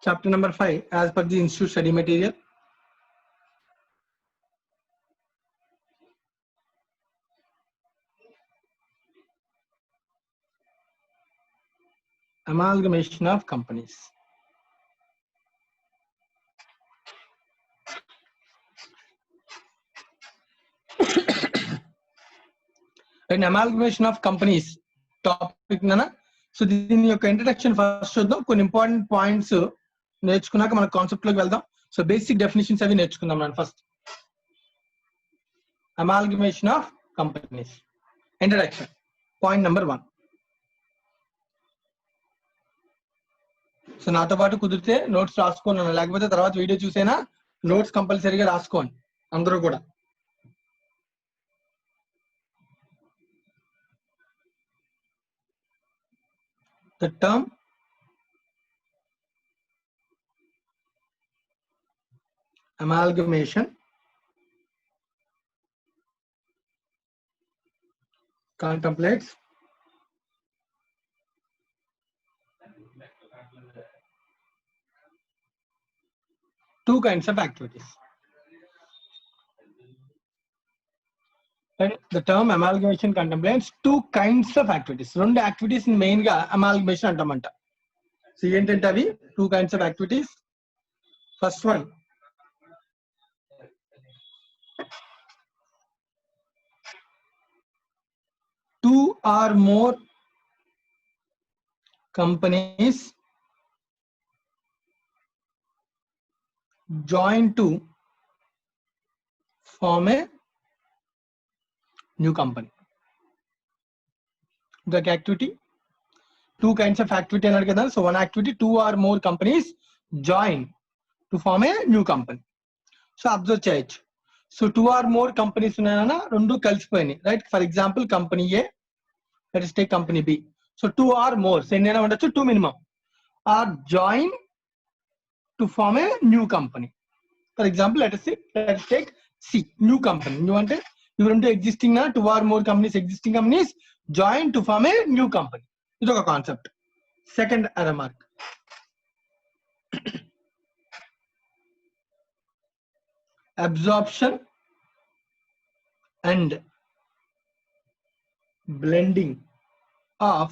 Chapter number 5 as per the institute study material. Amalgamation of companies. An amalgamation of companies topic nana. So దీని యొక్క introduction first చూద్దాం. కొన్ని important points నేర్చుకున్నాక మన concept లోకి వెళ్దాం. సో బేసిక్ డెఫినిషన్స్ అవి నేర్చుకుందాం మనం first. Amalgamation of companies. Introduction point number 1. So నాతో పాటు కుదిరితే నోట్స్ రాసుకోండి, లేకపోతే తర్వాత వీడియో చూసేనా నోట్స్ కంపల్సరీగా రాసుకోండి అందరూ కూడా. The term amalgamation contemplates two kinds of activities. And the term amalgamation contemplates two kinds of activities. రెండు activities main గా amalgamation అంటామంట. సో ఏంటంటే అవి two kinds of activities. First one, two or more companies join to form a new company. The activity, two kinds of activity అన్నాడు కదా. So one activity, two or more companies join to form a new company. So observe చేయొచ్చు. So two or more companies ఉన్నాయన్నా రెండు కలిసిపోయినాయి, right? For example company A, let us take company B. So two or మోర్స్ ఎన్నైనా ఉండొచ్చు, two minimum, or join to form a new company. For example let us take C, new company. New అంటే ఇవి రెండు existing, two or more companies, existing companies join to form a new company. ఇది ఒక concept. Second remark, absorption and blending of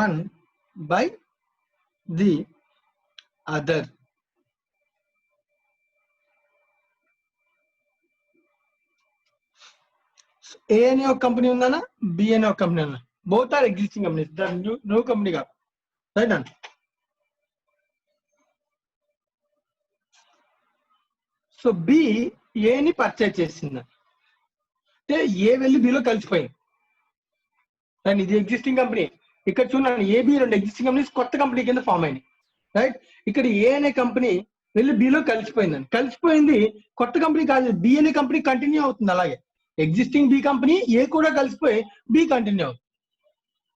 one by the other. A అనే ఒక company ఉందన్నా, B అనే ఒక కంపెనీ ఉన్నా, both are existing companies, new company కాదు, right అన్న. సో బి ఏని పర్చేజ్ చేసింది అంటే ఏ వెళ్ళి బిలో కలిసిపోయింది, అండ్ ఇది ఎగ్జిస్టింగ్ కంపెనీ. ఇక్కడ చూడండి, ఏబి రెండు ఎగ్జిస్టింగ్ కంపెనీస్ కొత్త కంపెనీ కింద ఫామ్ అయినాయి, రైట్? ఇక్కడ ఏ అనే కంపెనీ వెళ్ళి బిలో కలిసిపోయిందని, కలిసిపోయింది కొత్త కంపెనీ కాదు, బి అనే కంపెనీ కంటిన్యూ అవుతుంది. అలాగే ఎగ్జిస్టింగ్ బి కంపెనీ ఏ కూడా కలిసిపోయి బి కంటిన్యూ అవుతుంది,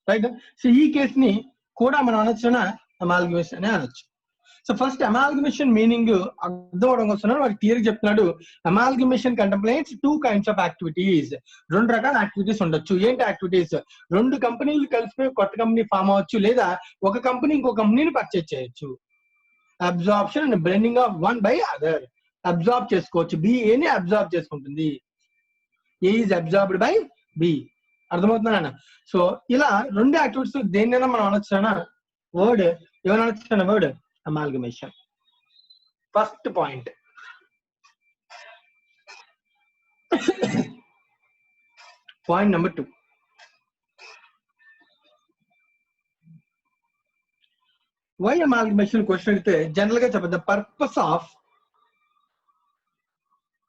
రైట్? సో ఈ కేసుని కూడా మనం అనొచ్చున అమాల్గమేషన్ అనే అనొచ్చు. సో ఫస్ట్ అమాల్గమేషన్ మీనింగ్ అర్థం అవడం కోసం వాడు క్లియర్ చెప్తున్నాడు. Amalgamation contemplates two kinds of activities. రెండు రకాల యాక్టివిటీస్ ఉండొచ్చు. ఏంటి యాక్టివిటీస్? రెండు కంపెనీలు కలిసిపోయి కొత్త కంపెనీ ఫామ్ అవ్వచ్చు, లేదా ఒక కంపెనీ ఇంకో కంపెనీని పర్చేజ్ చేయొచ్చు. Absorption and blending of one by other. Absorb చేసుకోవచ్చు, బి ఏని అబ్జార్బ్ చేసుకుంటుంది, ఏ ఈజ్ అబ్జార్బ్డ్ బై బి. అర్థమవుతుందా? సో ఇలా రెండు యాక్టివిటీస్ దేన్నైనా మనం అనొచ్చునా వర్డ్, ఏమైనా అనొచ్చునా word amalgamation. First point, point number 2, why amalgamation question అయితే జనరల్ గా చెప్పండి. the purpose of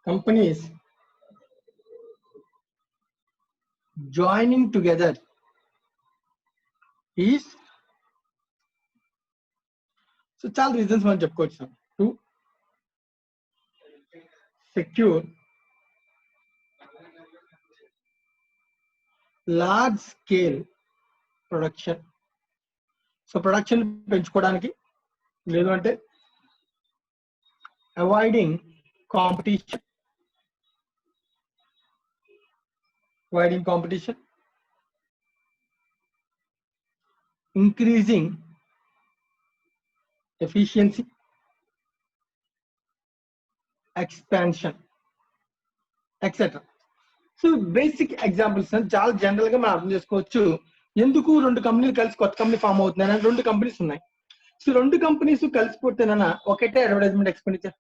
companies joining together is, so చాలా రీజన్స్ మనం చెప్పుకోవచ్చు. To secure large scale production. So production పెంచుకోవడానికి, లేదు అంటే avoiding competition, increasing efficiency, expansion etcetera. So basic examples చాలా జనరల్ గా మనం అర్థం చేసుకోవచ్చు. ఎందుకు రెండు కంపెనీలు కలిసి కొత్త కంపెనీ ఫామ్ అవుతున్నాయి? రెండు కంపెనీస్ ఉన్నాయి. సో రెండు కంపెనీస్ కలిసిపోతేనన్నా ఒకటే అడ్వర్టైజ్మెంట్ ఎక్స్పెండిచర్,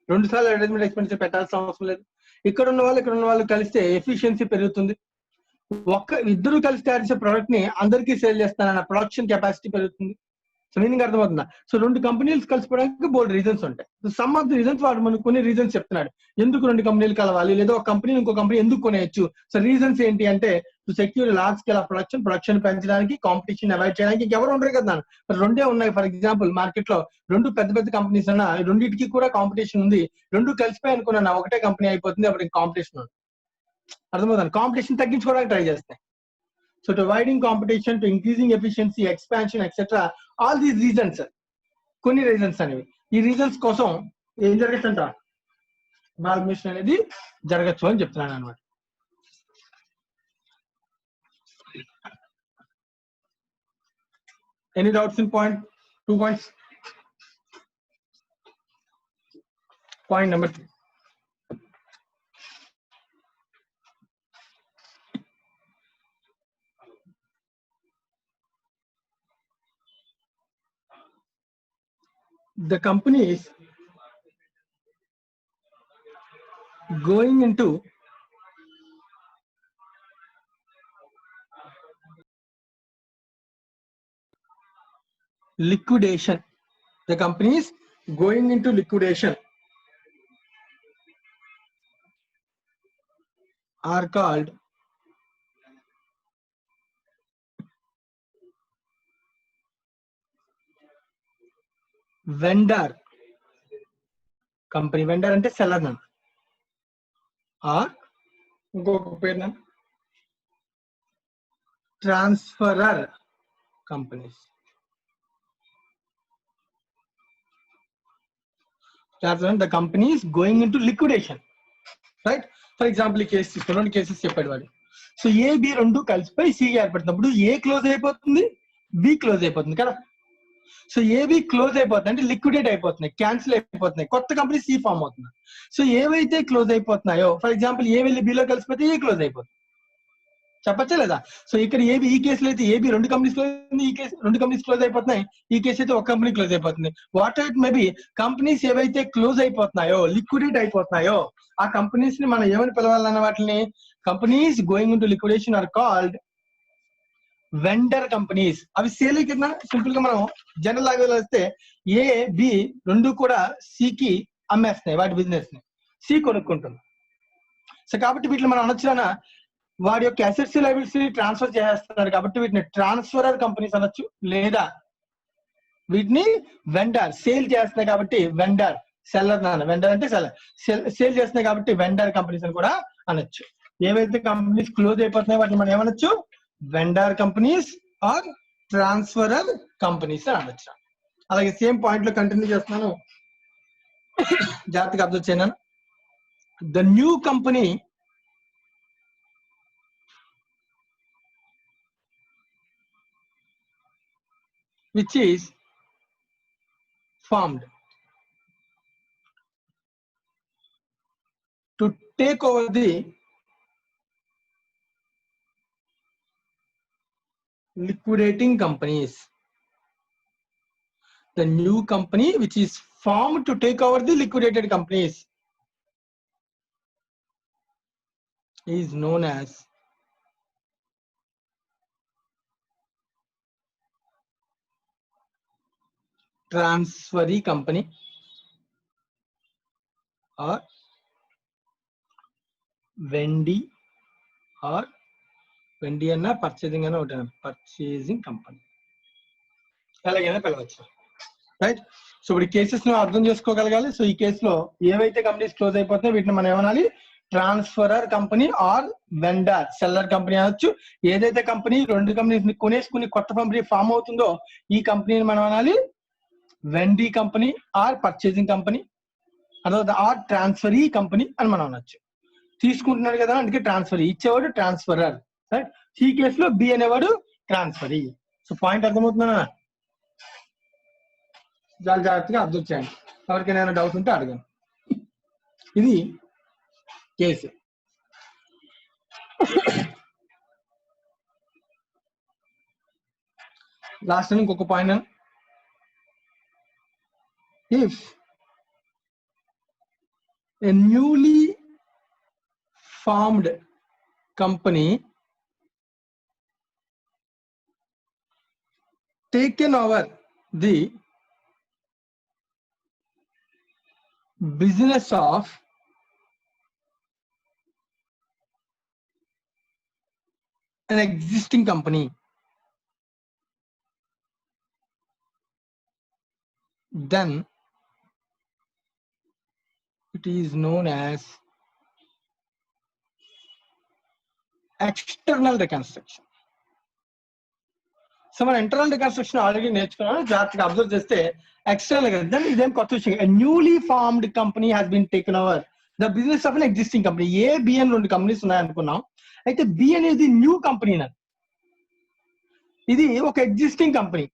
2 సార్లు అడ్వర్టైజ్మెంట్ ఎక్స్పెండిచర్ పెట్టాల్సిన అవసరం లేదు. ఇక్కడ ఉన్న వాళ్ళు కలిస్తే ఎఫిషియన్సీ పెరుగుతుంది. ఇద్దరు కలిసి తయారు చేసే ప్రోడక్ట్ ని అందరికీ సేల్ చేస్తానన్న ప్రొడక్షన్ కెపాసిటీ పెరుగుతుంది. సో మీనింగ్ అర్థమవుతుందా? సో రెండు కంపెనీలు కలిసిపోవడానికి బోల్డ్ రీజన్స్ ఉంటాయి. So some of the reasons వాడు మనకు కొన్ని రీజన్స్ చెప్తున్నాడు ఎందుకు రెండు కంపెనీలు కలవాలి, లేదా ఒక కంపెనీ ఇంకో కంపెనీ ఎందుకు కొనేయచ్చు. సో రీజన్స్ ఏంటి అంటే to secure large scale of production పెంచడానికి, కాంపిటీషన్ అవాయిడ్ చేయడానికి. ఇంకెవరు ఉండరు కదా, రెండే ఉన్నాయి. ఫర్ ఎగ్జాంపుల్ మార్కెట్ లో రెండు పెద్ద కంపెనీస్ అన్నా రెండింటికి కూడా కాంపిటీషన్ ఉంది. రెండు కలిసిపోయి అనుకున్నా ఒకటే కంపెనీ అయిపోతుంది, అప్పుడు కాంపిటీషన్ ఉంది. అర్థమవుతుంది? కాంపిటీషన్ తగ్గించుకోవడానికి ట్రై చేస్తాయి. So to avoiding competition, to increasing efficiency, expansion, etc. All these reasons, కొన్ని రీజన్స్ అనేవి. ఈ రీజన్స్ కోసం ఏం జరగచ్చంట, అమాల్గమేషన్ అనేది జరగచ్చు అని చెప్తున్నాను అనమాట. Any doubts in point 2 points? Point number 3. The company is going into liquidation. The company is going into liquidation are called vendor company. Vendor అంటే సెల్లర్ నన్ను, ఆర్ ఇంకొక పేరు నన్ను ట్రాన్స్ఫరర్ companies. The company is going into liquidation, right? For example, ఈ case తీసుకుని రెండు cases చెప్పాడు వాడు. సో ఏ బి రెండు కలిసిపోయి సి ఏర్పడుతున్నప్పుడు ఏ క్లోజ్ అయిపోతుంది, బి క్లోజ్ అయిపోతుంది కదా. సో ఏవి క్లోజ్ అయిపోతుంది అంటే లిక్విడేట్ అయిపోతున్నాయి, క్యాన్సిల్ అయిపోతున్నాయి, కొత్త కంపెనీ సి ఫామ్ అవుతుంది. సో ఏవైతే క్లోజ్ అయిపోతున్నాయో, ఫర్ ఎగ్జాంపుల్ ఏ వెళ్ళి బిలో కలిసిపోతే ఏ క్లోజ్ అయిపోతుంది, చెప్పచ్చా లేదా? సో ఇక్కడ ఏబి, ఈ కేసులో అయితే ఏబి రెండు కంపెనీస్ క్లోజ్, ఈ కేసు రెండు కంపెనీస్ క్లోజ్ అయిపోతున్నాయి, ఈ కేసు అయితే ఒక కంపెనీ క్లోజ్ అయిపోతుంది. వాట్ ఇట్ మేబీ, కంపెనీస్ ఏవైతే క్లోజ్ అయిపోతున్నాయో, లిక్విడేట్ అయిపోతున్నాయో, ఆ కంపెనీస్ ని మనం ఏమని పిలవాలన్న వాటిని companies going into liquidation or called vendor companies. అవి సేల్ కింద సింపుల్ గా మనం జనరల్ లాంగ్వేజ్ వస్తే ఏ బి రెండు కూడా సికి అమ్మేస్తున్నాయి వాటి బిజినెస్ ని, సి కొనుక్కుంటుంది. సో కాబట్టి వీటిని మనం అనొచ్చునా, వాడి యొక్క అసెట్స్ లయబిలిటీస్ ని ట్రాన్స్ఫర్ చేస్తున్నారు కాబట్టి వీటిని ట్రాన్స్ఫరర్ కంపెనీస్ అనొచ్చు, లేదా వీటిని వెండర్ సేల్ చేస్తున్నాయి కాబట్టి వెండర్, సెల్లర్ నాన్న వెండర్ అంటే సెల్లర్, సేల్ చేస్తున్నాయి కాబట్టి వెండర్ కంపెనీస్ అని కూడా అనొచ్చు. ఏవైతే కంపెనీస్ క్లోజ్ అయిపోతున్నాయో వాటిని మనం ఏమనొచ్చు, వెండర్ కంపెనీస్ ఆర్ ట్రాన్స్ఫరర్ కంపెనీస్ అని అనొచ్చు. అలాగే సేమ్ పాయింట్ లో కంటిన్యూ చేస్తున్నాను, జాగ్రత్తగా అబ్జర్వ్ చేయను. The new company which is formed to take over the liquidating companies. The new company which is formed to take over the liquidated companies is known as transferee company or వెండి are వెండి అన్న purchasing అన్న ఒకటి purchasing company, ఎలాగైనా పిలవచ్చు, right? So ఇప్పుడు cases ను అర్థం చేసుకోగలగాలి. సో ఈ కేసులో ఏవైతే కంపెనీస్ క్లోజ్ అయిపోతున్నాయో వీటిని మనం ఏమనాలి, transferor company or vendor seller company అనొచ్చు. ఏదైతే కంపెనీ రెండు కంపెనీస్ కొనేసుకుని కొత్త కంపెనీ ఫామ్ అవుతుందో ఈ కంపెనీని మనం అనాలి వెండి కంపెనీ ఆర్ పర్చేసింగ్ కంపెనీ, అదొక ఆర్ ట్రాన్స్ఫరీ కంపెనీ అని మనం అనొచ్చు. తీసుకుంటున్నాడు కదా అందుకే ట్రాన్స్ఫరీ, ఇచ్చేవాడు ట్రాన్స్ఫరర్, రైట్? ఈ కేసులో బి అనేవాడు ట్రాన్స్ఫరీ. సో పాయింట్ అర్థమవుతుందా? చాలా జాగ్రత్తగా అబ్జర్వ్ చేయండి. ఎవరికైనా డౌట్ ఉంటే అడగండి. ఇది కేసు. లాస్ట్ ఇంకొక point, if a newly formed company taken over the business of an existing company, then it is known as external reconstruction. So మన ఇంటర్నల్ రికన్స్ట్రక్షన్ ఆల్రెడీ నేర్చుకున్నాను, జాగ్రత్తగా అబ్జర్వ్ చేస్తే ఎక్స్టర్నల్ దెన్ ఇదేం కొత్త విషయం. Newly formed company has been taken over the business of an existing company. A B and 2 companies ఉన్నాయనుకున్నాం, అయితే B అనేది న్యూ కంపెనీ. ఇది ఒక ఎగ్జిస్టింగ్ కంపెనీ.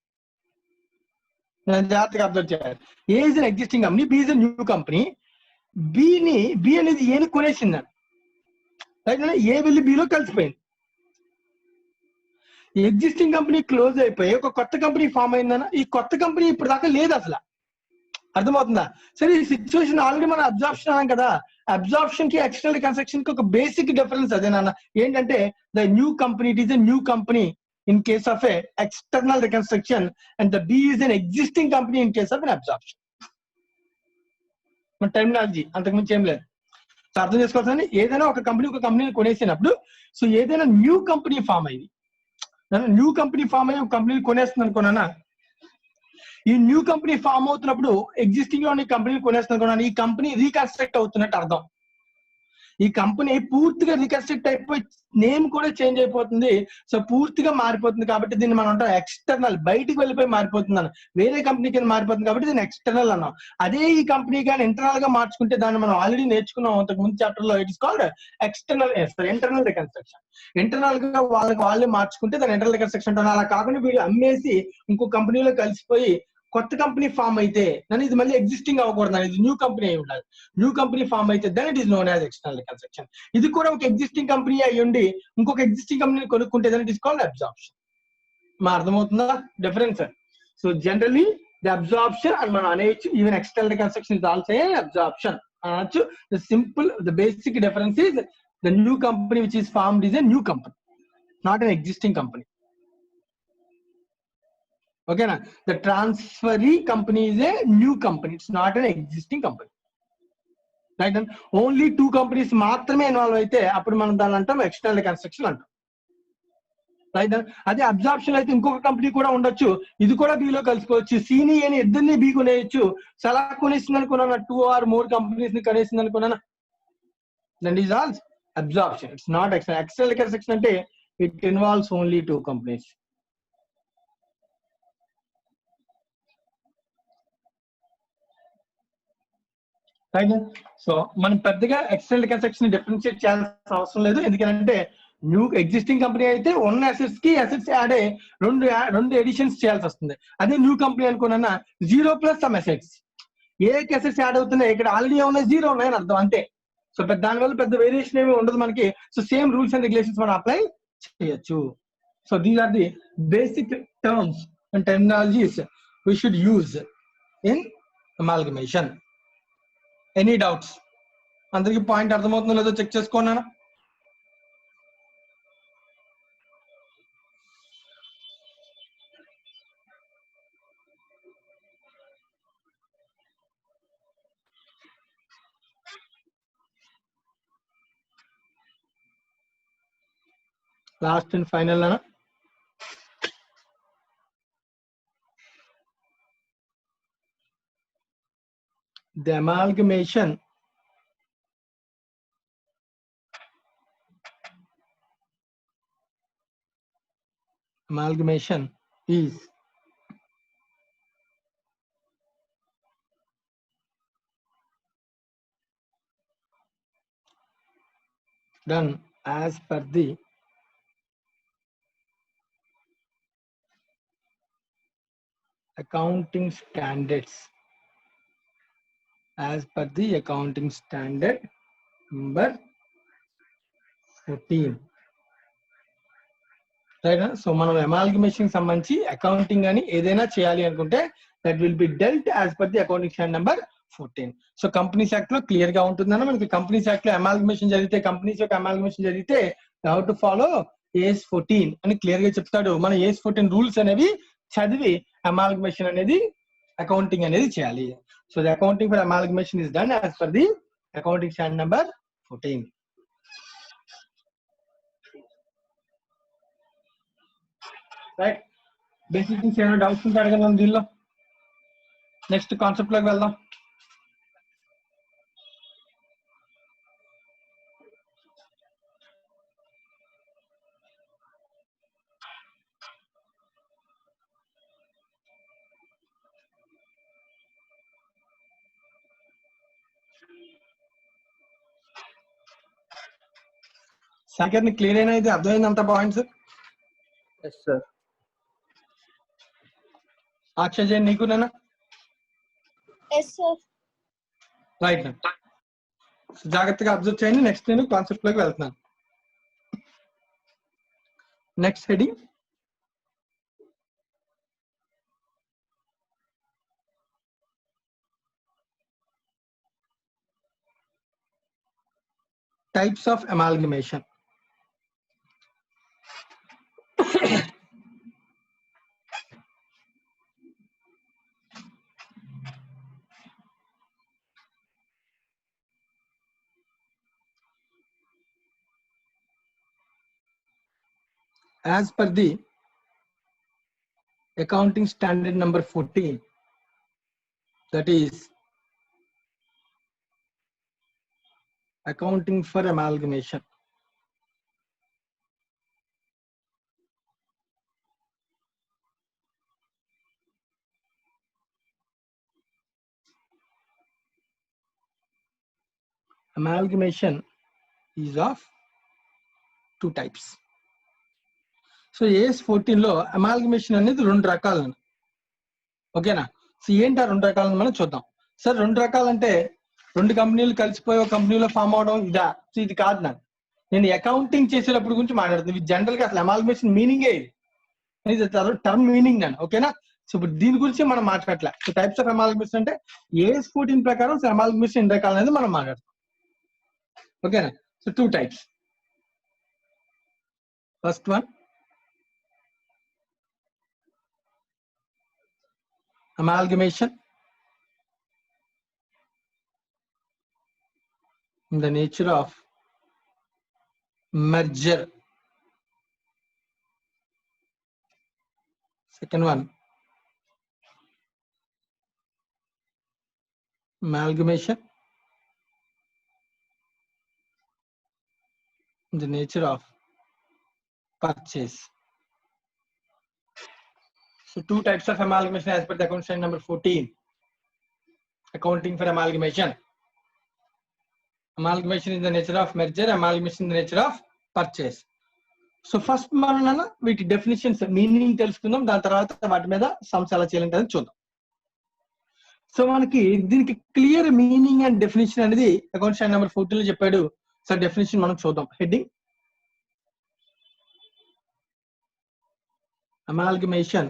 జాగ్రత్తగా అబ్జర్వ్ చేయాలి. A is an existing company, B is a new company. B అనేది ఏని కొనేసిందని, ఏ వెళ్ళి బిలో కలిసిపోయింది. ఎగ్జిస్టింగ్ కంపెనీ క్లోజ్ అయిపోయి ఒక కొత్త కంపెనీ ఫామ్ అయిందన్న, ఈ కొత్త కంపెనీ ఇప్పుడు దాకా లేదు అసలు. అర్థమవుతుందా? సరే, ఈ సిచ్యువేషన్ ఆల్రెడీ మనం అబ్జార్ప్షన్ అన్నాం కదా. అబ్జార్ప్షన్ కి ఎక్స్టర్నల్ రికన్స్ట్రక్షన్ కి ఒక బేసిక్ డిఫరెన్స్ అదేనన్న. ఏంటంటే the new company, it is a new company in case of a external reconstruction and the B is an existing company in case of an absorption. మన terminology అంతకుమించి ఏం లేదు. So అర్థం చేసుకోవాల్సింది, ఏదైనా ఒక కంపెనీని కొనేసినప్పుడు, సో ఏదైనా న్యూ కంపెనీ ఫామ్ అయ్యి ఒక కంపెనీని కొనేస్తుంది అనుకున్నానా, ఈ న్యూ కంపెనీ ఫామ్ అవుతున్నప్పుడు ఎగ్జిస్టింగ్ లో కంపెనీని కొనేస్తుంది అనుకున్నాను, ఈ కంపెనీ రీకన్స్ట్రక్ట్ అవుతున్నట్టు అర్థం. ఈ కంపెనీ పూర్తిగా రీకన్స్ట్రక్ట్ అయిపోయి నేమ్ కూడా చేంజ్ అయిపోతుంది. సో పూర్తిగా మారిపోతుంది కాబట్టి దీన్ని మనం అంటాం ఎక్స్టర్నల్. బయటికి వెళ్ళిపోయి మారిపోతుంది అన్న, వేరే కంపెనీ కింద మారిపోతుంది కాబట్టి దీన్ని ఎక్స్టర్నల్ అన్నాం. అదే ఈ కంపెనీ కానీ ఇంటర్నల్ గా మార్చుకుంటే దాన్ని మనం ఆల్రెడీ నేర్చుకున్నాం అంతకు ముందు చాప్టర్ లో. It is called internal reconstruction. Internal గా వాళ్ళే మార్చుకుంటే దాన్ని ఇంటర్నల్ రికన్స్ట్రక్షన్ అంటారు. అలా కాకుండా వీళ్ళు అమ్మేసి ఇంకో కంపెనీలో కలిసిపోయి కొత్త కంపెనీ ఫామ్ అయితే దాని ఇది మళ్ళీ ఎగ్జిస్టింగ్ అవ్వకూడదు, ఇది న్యూ కంపెనీ అయి ఉండాలి. న్యూ కంపెనీ ఫామ్ అయితే then it is known as external reconstruction. ఇది కూడా ఒక ఎగ్జిస్టింగ్ కంపెనీ అయి ఉండి ఇంకొక ఎగ్జిస్టింగ్ కంపెనీ కొనుక్కుంటే then it is called absorption. మా అర్థమవుతుందా difference? So generally the absorption అని మనం అనేయచ్చు. Even external reconstruction is also a absorption అనొచ్చు. The simple the basic difference is the new company which is formed is a new company, not an existing company. Okay, na? The transferee company is a new company. It's not an existing company. Right? Then only 2 companies మాత్రమే involve అయితే అప్పుడు మనం దాన్ని అంటాం external reconstruction అంటాం. Right? అదే absorption అయితే ఇంకొక కంపెనీ కూడా ఉండొచ్చు, ఇది కూడా బిలో కలిసిపోవచ్చు. సిని అని ఇద్దరిని బి కొనేయచ్చు. సలా కొనేసింది అనుకున్నా 2 or more కంపెనీస్ ని కొనేసింది అనుకున్నా, that is all absorption. It's not external. External reconstruction అంటే it involves only 2 companies. So మనం పెద్దగా ఎక్స్టర్నల్ రికన్స్ట్రక్షన్ డిఫరెన్షియేట్ చేయాల్సిన అవసరం లేదు. ఎందుకంటే న్యూ ఎగ్జిస్టింగ్ కంపెనీ అయితే ఉన్న అసెట్స్ కి అసెట్స్ యాడ్ అయ్యి రెండు ఎడిషన్స్ చేయాల్సి వస్తుంది. అదే న్యూ కంపెనీ అనుకున్నా 0+ సమ్ అసెట్స్. ఏ అసెట్స్ యాడ్ అవుతున్నాయి, ఇక్కడ ఆల్రెడీ ఉన్నాయి 0 ఉన్నాయని అర్థం అంతే. సో దానివల్ల పెద్ద వేరియేషన్ ఏమి ఉండదు మనకి. So same rules and regulations మనం అప్లై చేయొచ్చు. So these are the basic terms and terminologies we should use in amalgamation. Any doubts? అందరికి పాయింట్ అర్థమవుతుందో లేదో చెక్ చేసుకున్నాను. లాస్ట్ అండ్ ఫైనల్ అన్న, the amalgamation is done as per the accounting standards as per the accounting standard number 14. Right. So మనం amalgamation సంబంధించి accounting అని ఏదైనా చేయాలి అనుకుంటే that will be dwelt as per the accounting standard number 14. So companies act లో clear గా ఉంటుందన్న మనకి కంపెనీస్ యాక్ట్ లో అమాల్గమేషన్ జరిగితే కంపెనీస్ యొక్క అమాల్గమేషన్ జరిగితే హౌ టు ఫాలో ఏస్ 14 అని క్లియర్ గా చెప్తాడు. మన ఏస్ 14 రూల్స్ అనేవి చదివి అమాల్గమేషన్ అనేది అకౌంటింగ్ అనేది చేయాలి. So the accounting for amalgamation is done as per the accounting standard number 14. Right. Basic things ఏమైనా డౌట్స్ ఉంటే అడగండి దీనిలో. నెక్స్ట్ కాన్సెప్ట్ లోకి వెళ్దాం. సాగర్ ని క్లియర్ అయినా ఇది అర్థమైంది అంత పాయింట్స్? Yes sir. అక్షయ్ నీకు నేనా? Yes sir. రైట్. జాగ్రత్తగా అబ్జర్వ్ చేయండి. నెక్స్ట్ నేను కాన్సెప్ట్ లోకి వెళ్తున్నాను. Next heading types of amalgamation. As per the accounting standard number 14, that is accounting for amalgamation. Amalgamation is of two types. So AS 14 లో amalgamation అనేది రెండు రకాలు. ఓకేనా? సో ఏంటి ఆ రెండు రకాలను మనం చూద్దాం. సార్ రెండు రకాలు అంటే రెండు కంపెనీలు కలిసిపోయి ఒక కంపెనీలో ఫామ్ అవడం ఇదా? సో ఇది కాదు. నేను అకౌంటింగ్ చేసేటప్పుడు గురించి మాట్లాడుతుంది. జనరల్ గా అసలు అమాల్గమేషన్ మీనింగే ఇది టర్మ్ మీనింగ్ నేను. ఓకేనా? సో ఇప్పుడు దీని గురించి మనం మాట్లాడలే. సో టైప్స్ ఆఫ్ అమాల్గమేషన్ అంటే ఏఎస్ 14 ప్రకారం అమాల్గమేషన్ ఎన్ని రకాలు అనేది మనం మాట్లాడతాం. ఓకేనా? So two types. First one amalgamation in the nature of merger. Second one, amalgamation in the nature of purchase. So two types of amalgamation as per the account standard number 14. Accounting for amalgamation. Amalgamation in the nature of merger, amalgamation in the nature of purchase. So first మనం వీటి definitions meaning తెలుసుకుందాం. దాని తర్వాత వాటి మీద sums ఎలా చేయాలంటే చూద్దాం. సో మనకి దీనికి క్లియర్ మీనింగ్ అండ్ డెఫినేషన్ అనేది అకౌంట్ స్టాండర్డ్ నెంబర్ 14 లో చెప్పాడు. సో డెఫినేషన్ మనం చూద్దాం. Heading amalgamation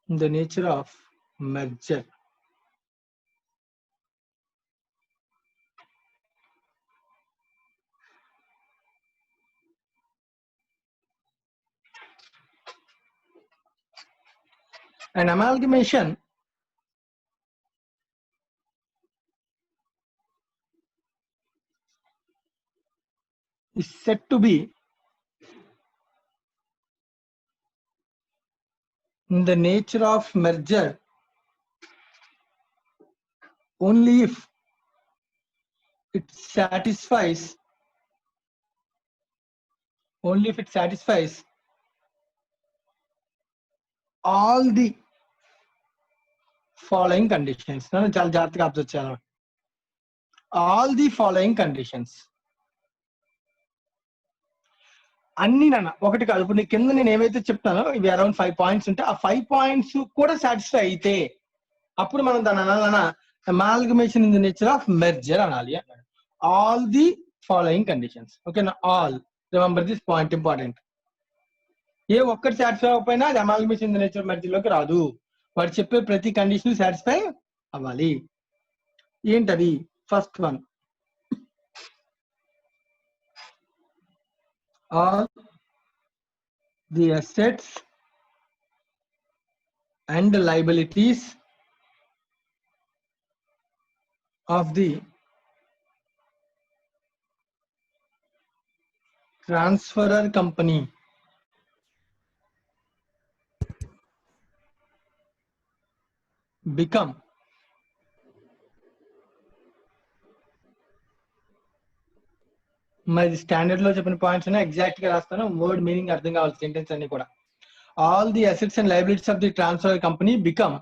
in the nature of merger. An amalgamation is said to be in the nature of merger only if it satisfies all the following conditions. నన్ను చాలా జాగ్రత్తగా observe చేయాలి. all the following conditions. అన్ని నాన్న ఒకటి కాదు. ఇప్పుడు నీ కింద నేను ఏవైతే చెప్తానో ఇవి అరౌండ్ 5 పాయింట్స్ ఉంటే ఆ 5 పాయింట్స్ కూడా సాటిస్ఫై అయితే అప్పుడు మనం దాని అనాలన్నా amalgamation in the nature of merger అనాలి అన్నాడు. All the following conditions. ఓకేనా? All, remember this point, important. ఏ ఒక్కటి సాటిస్ఫై అవ్వకపోయినా అది amalgamation in the nature of merger లోకి రాదు. వాడు చెప్పే ప్రతి కండిషన్ సాటిస్ఫై అవ్వాలి. ఏంటది? First one, all the assets and liabilities of the transferor company become మరి స్టాండర్డ్ లో చెప్పిన పాయింట్స్ అనే ఎగ్జాక్ట్ గా రాస్తాను. వర్డ్ మీనింగ్ అర్థం కావాలి సెంటెన్స్ అన్ని కూడా. All the assets and liabilities of the transfer company become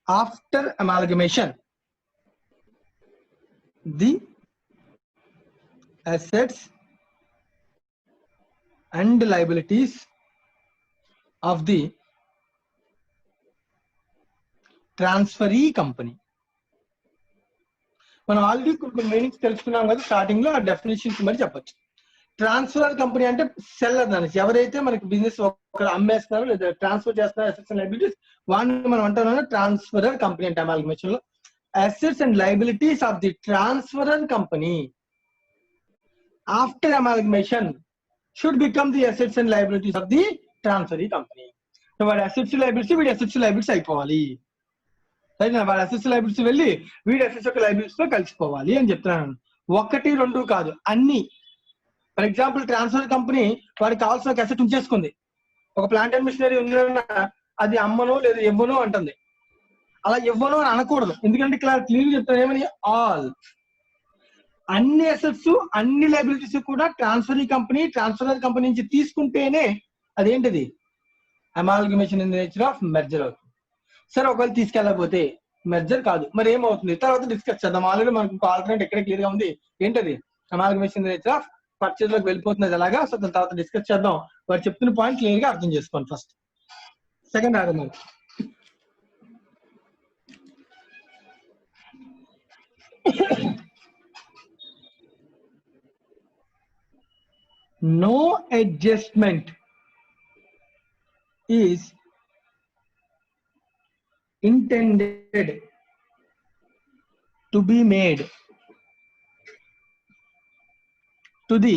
after amalgamation the assets and liabilities of the transferee company. మనం ఆల్రెడీ కొన్ని మీనింగ్స్ తెలుసుకున్నాం కదా స్టార్టింగ్ లో, ఆ డెఫినేషన్స్ మరి చెప్పొచ్చు. ట్రాన్స్ఫర్ కంపెనీ అంటే సెల్లర్ దాని, ఎవరైతే మనకి బిజినెస్ ఒకరు అమ్మేస్తున్నారో లేదా ట్రాన్స్ఫర్ చేస్తున్నారో అసెట్స్ అండ్ లయబిలిటీస్, వాడిని మనం అంటున్నాం ట్రాన్స్ఫరర్ కంపెనీ అంటే అమాల్గమేషన్ లో. Assets and liabilities of the transferor company after amalgamation should become the assets and liabilities of the transferee company. వాడి అసెట్స్ లయబిలిటీస్ వీడి అసెట్స్ లయబిలిటీస్ అయిపోవాలి. వాడి అసెట్స్ లయబిలిటీస్ వెళ్ళి వీడి అసెట్స్ యొక్క లయబిలిటీస్ తో కలిసిపోవాలి అని చెప్తున్నాను. 1, 2 కాదు, అన్ని. ఫర్ ఎగ్జాంపుల్ ట్రాన్స్ఫర్ కంపెనీ వాడికి కావాల్సిన ఒక అసెట్ ఉంచేసుకుంది. ఒక ప్లాంట్ అండ్ మిషనరీ ఉందన్నా అది అమ్మను లేదా ఇవ్వను అంటుంది. అలా ఇవ్వను అని అనకూడదు, ఎందుకంటే క్లియర్ చెప్తాను ఏమని, ఆల్, అన్ని అసెట్స్ అన్ని లయబిలిటీస్ కూడా ట్రాన్స్ఫర్ కంపెనీ నుంచి తీసుకుంటేనే అదేంటిది amalgamation in the nature of merger అవుతుంది. సరే ఒకవేళ తీసుకెళ్ళకపోతే మెర్జర్ కాదు, మరి ఏమవుతుంది తర్వాత డిస్కస్ చేద్దాం. ఆల్రెడీ మనకు ఆల్టర్నేట్ ఎక్కడ క్లియర్ గా ఉంది, ఏంటది amalgamation in the nature of purchase లోకి వెళ్ళిపోతున్నది ఎలాగా. సో దాని తర్వాత డిస్కస్ చేద్దాం. వారు చెప్తున్న పాయింట్ క్లియర్ గా అర్థం చేసుకోండి. First second argument, no adjustment is intended to be made to the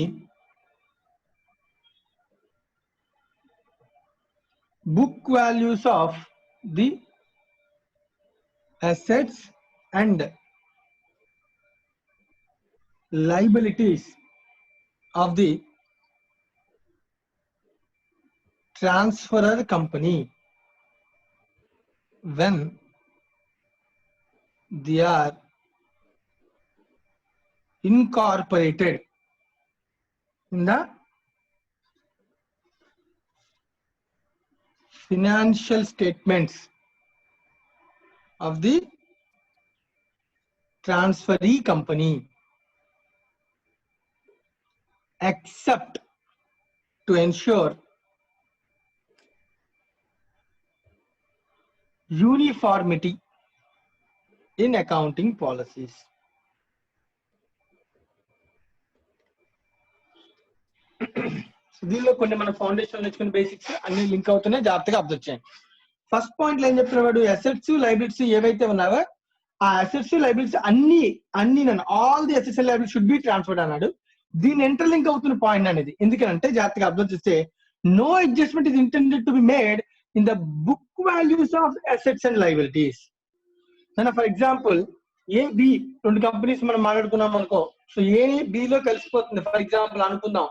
book values of the assets and liabilities of the transferor company when they are incorporated in the financial statements of the transferee company, except to ensure uniformity in accounting policies. దీనిలో కొన్ని మన foundation నేర్చుకున్న basics అన్ని link అవుతున్నాయి, జాగ్రత్తగా observe చేయండి. First point లో ఏం చెప్తున్నాడు, అసెట్స్ లయబిలిటీస్ ఏవైతే ఉన్నావో ఆ అసెట్స్ లయబిలిటీస్ అన్ని all the assets and liabilities should be transferred అన్నాడు. దీని ఇంటర్లింక్ అవుతున్న పాయింట్ అనేది ఎందుకంటే జాగ్రత్తగా అబ్జర్వ్ చేస్తే no adjustment is intended to be made in the book values of assets and liabilities. For example A-B 2 companies మనం మాట్లాడుకున్నాం అనుకో, సో A-B లో కలిసిపోతుంది ఫర్ ఎగ్జాంపుల్ అనుకుందాం,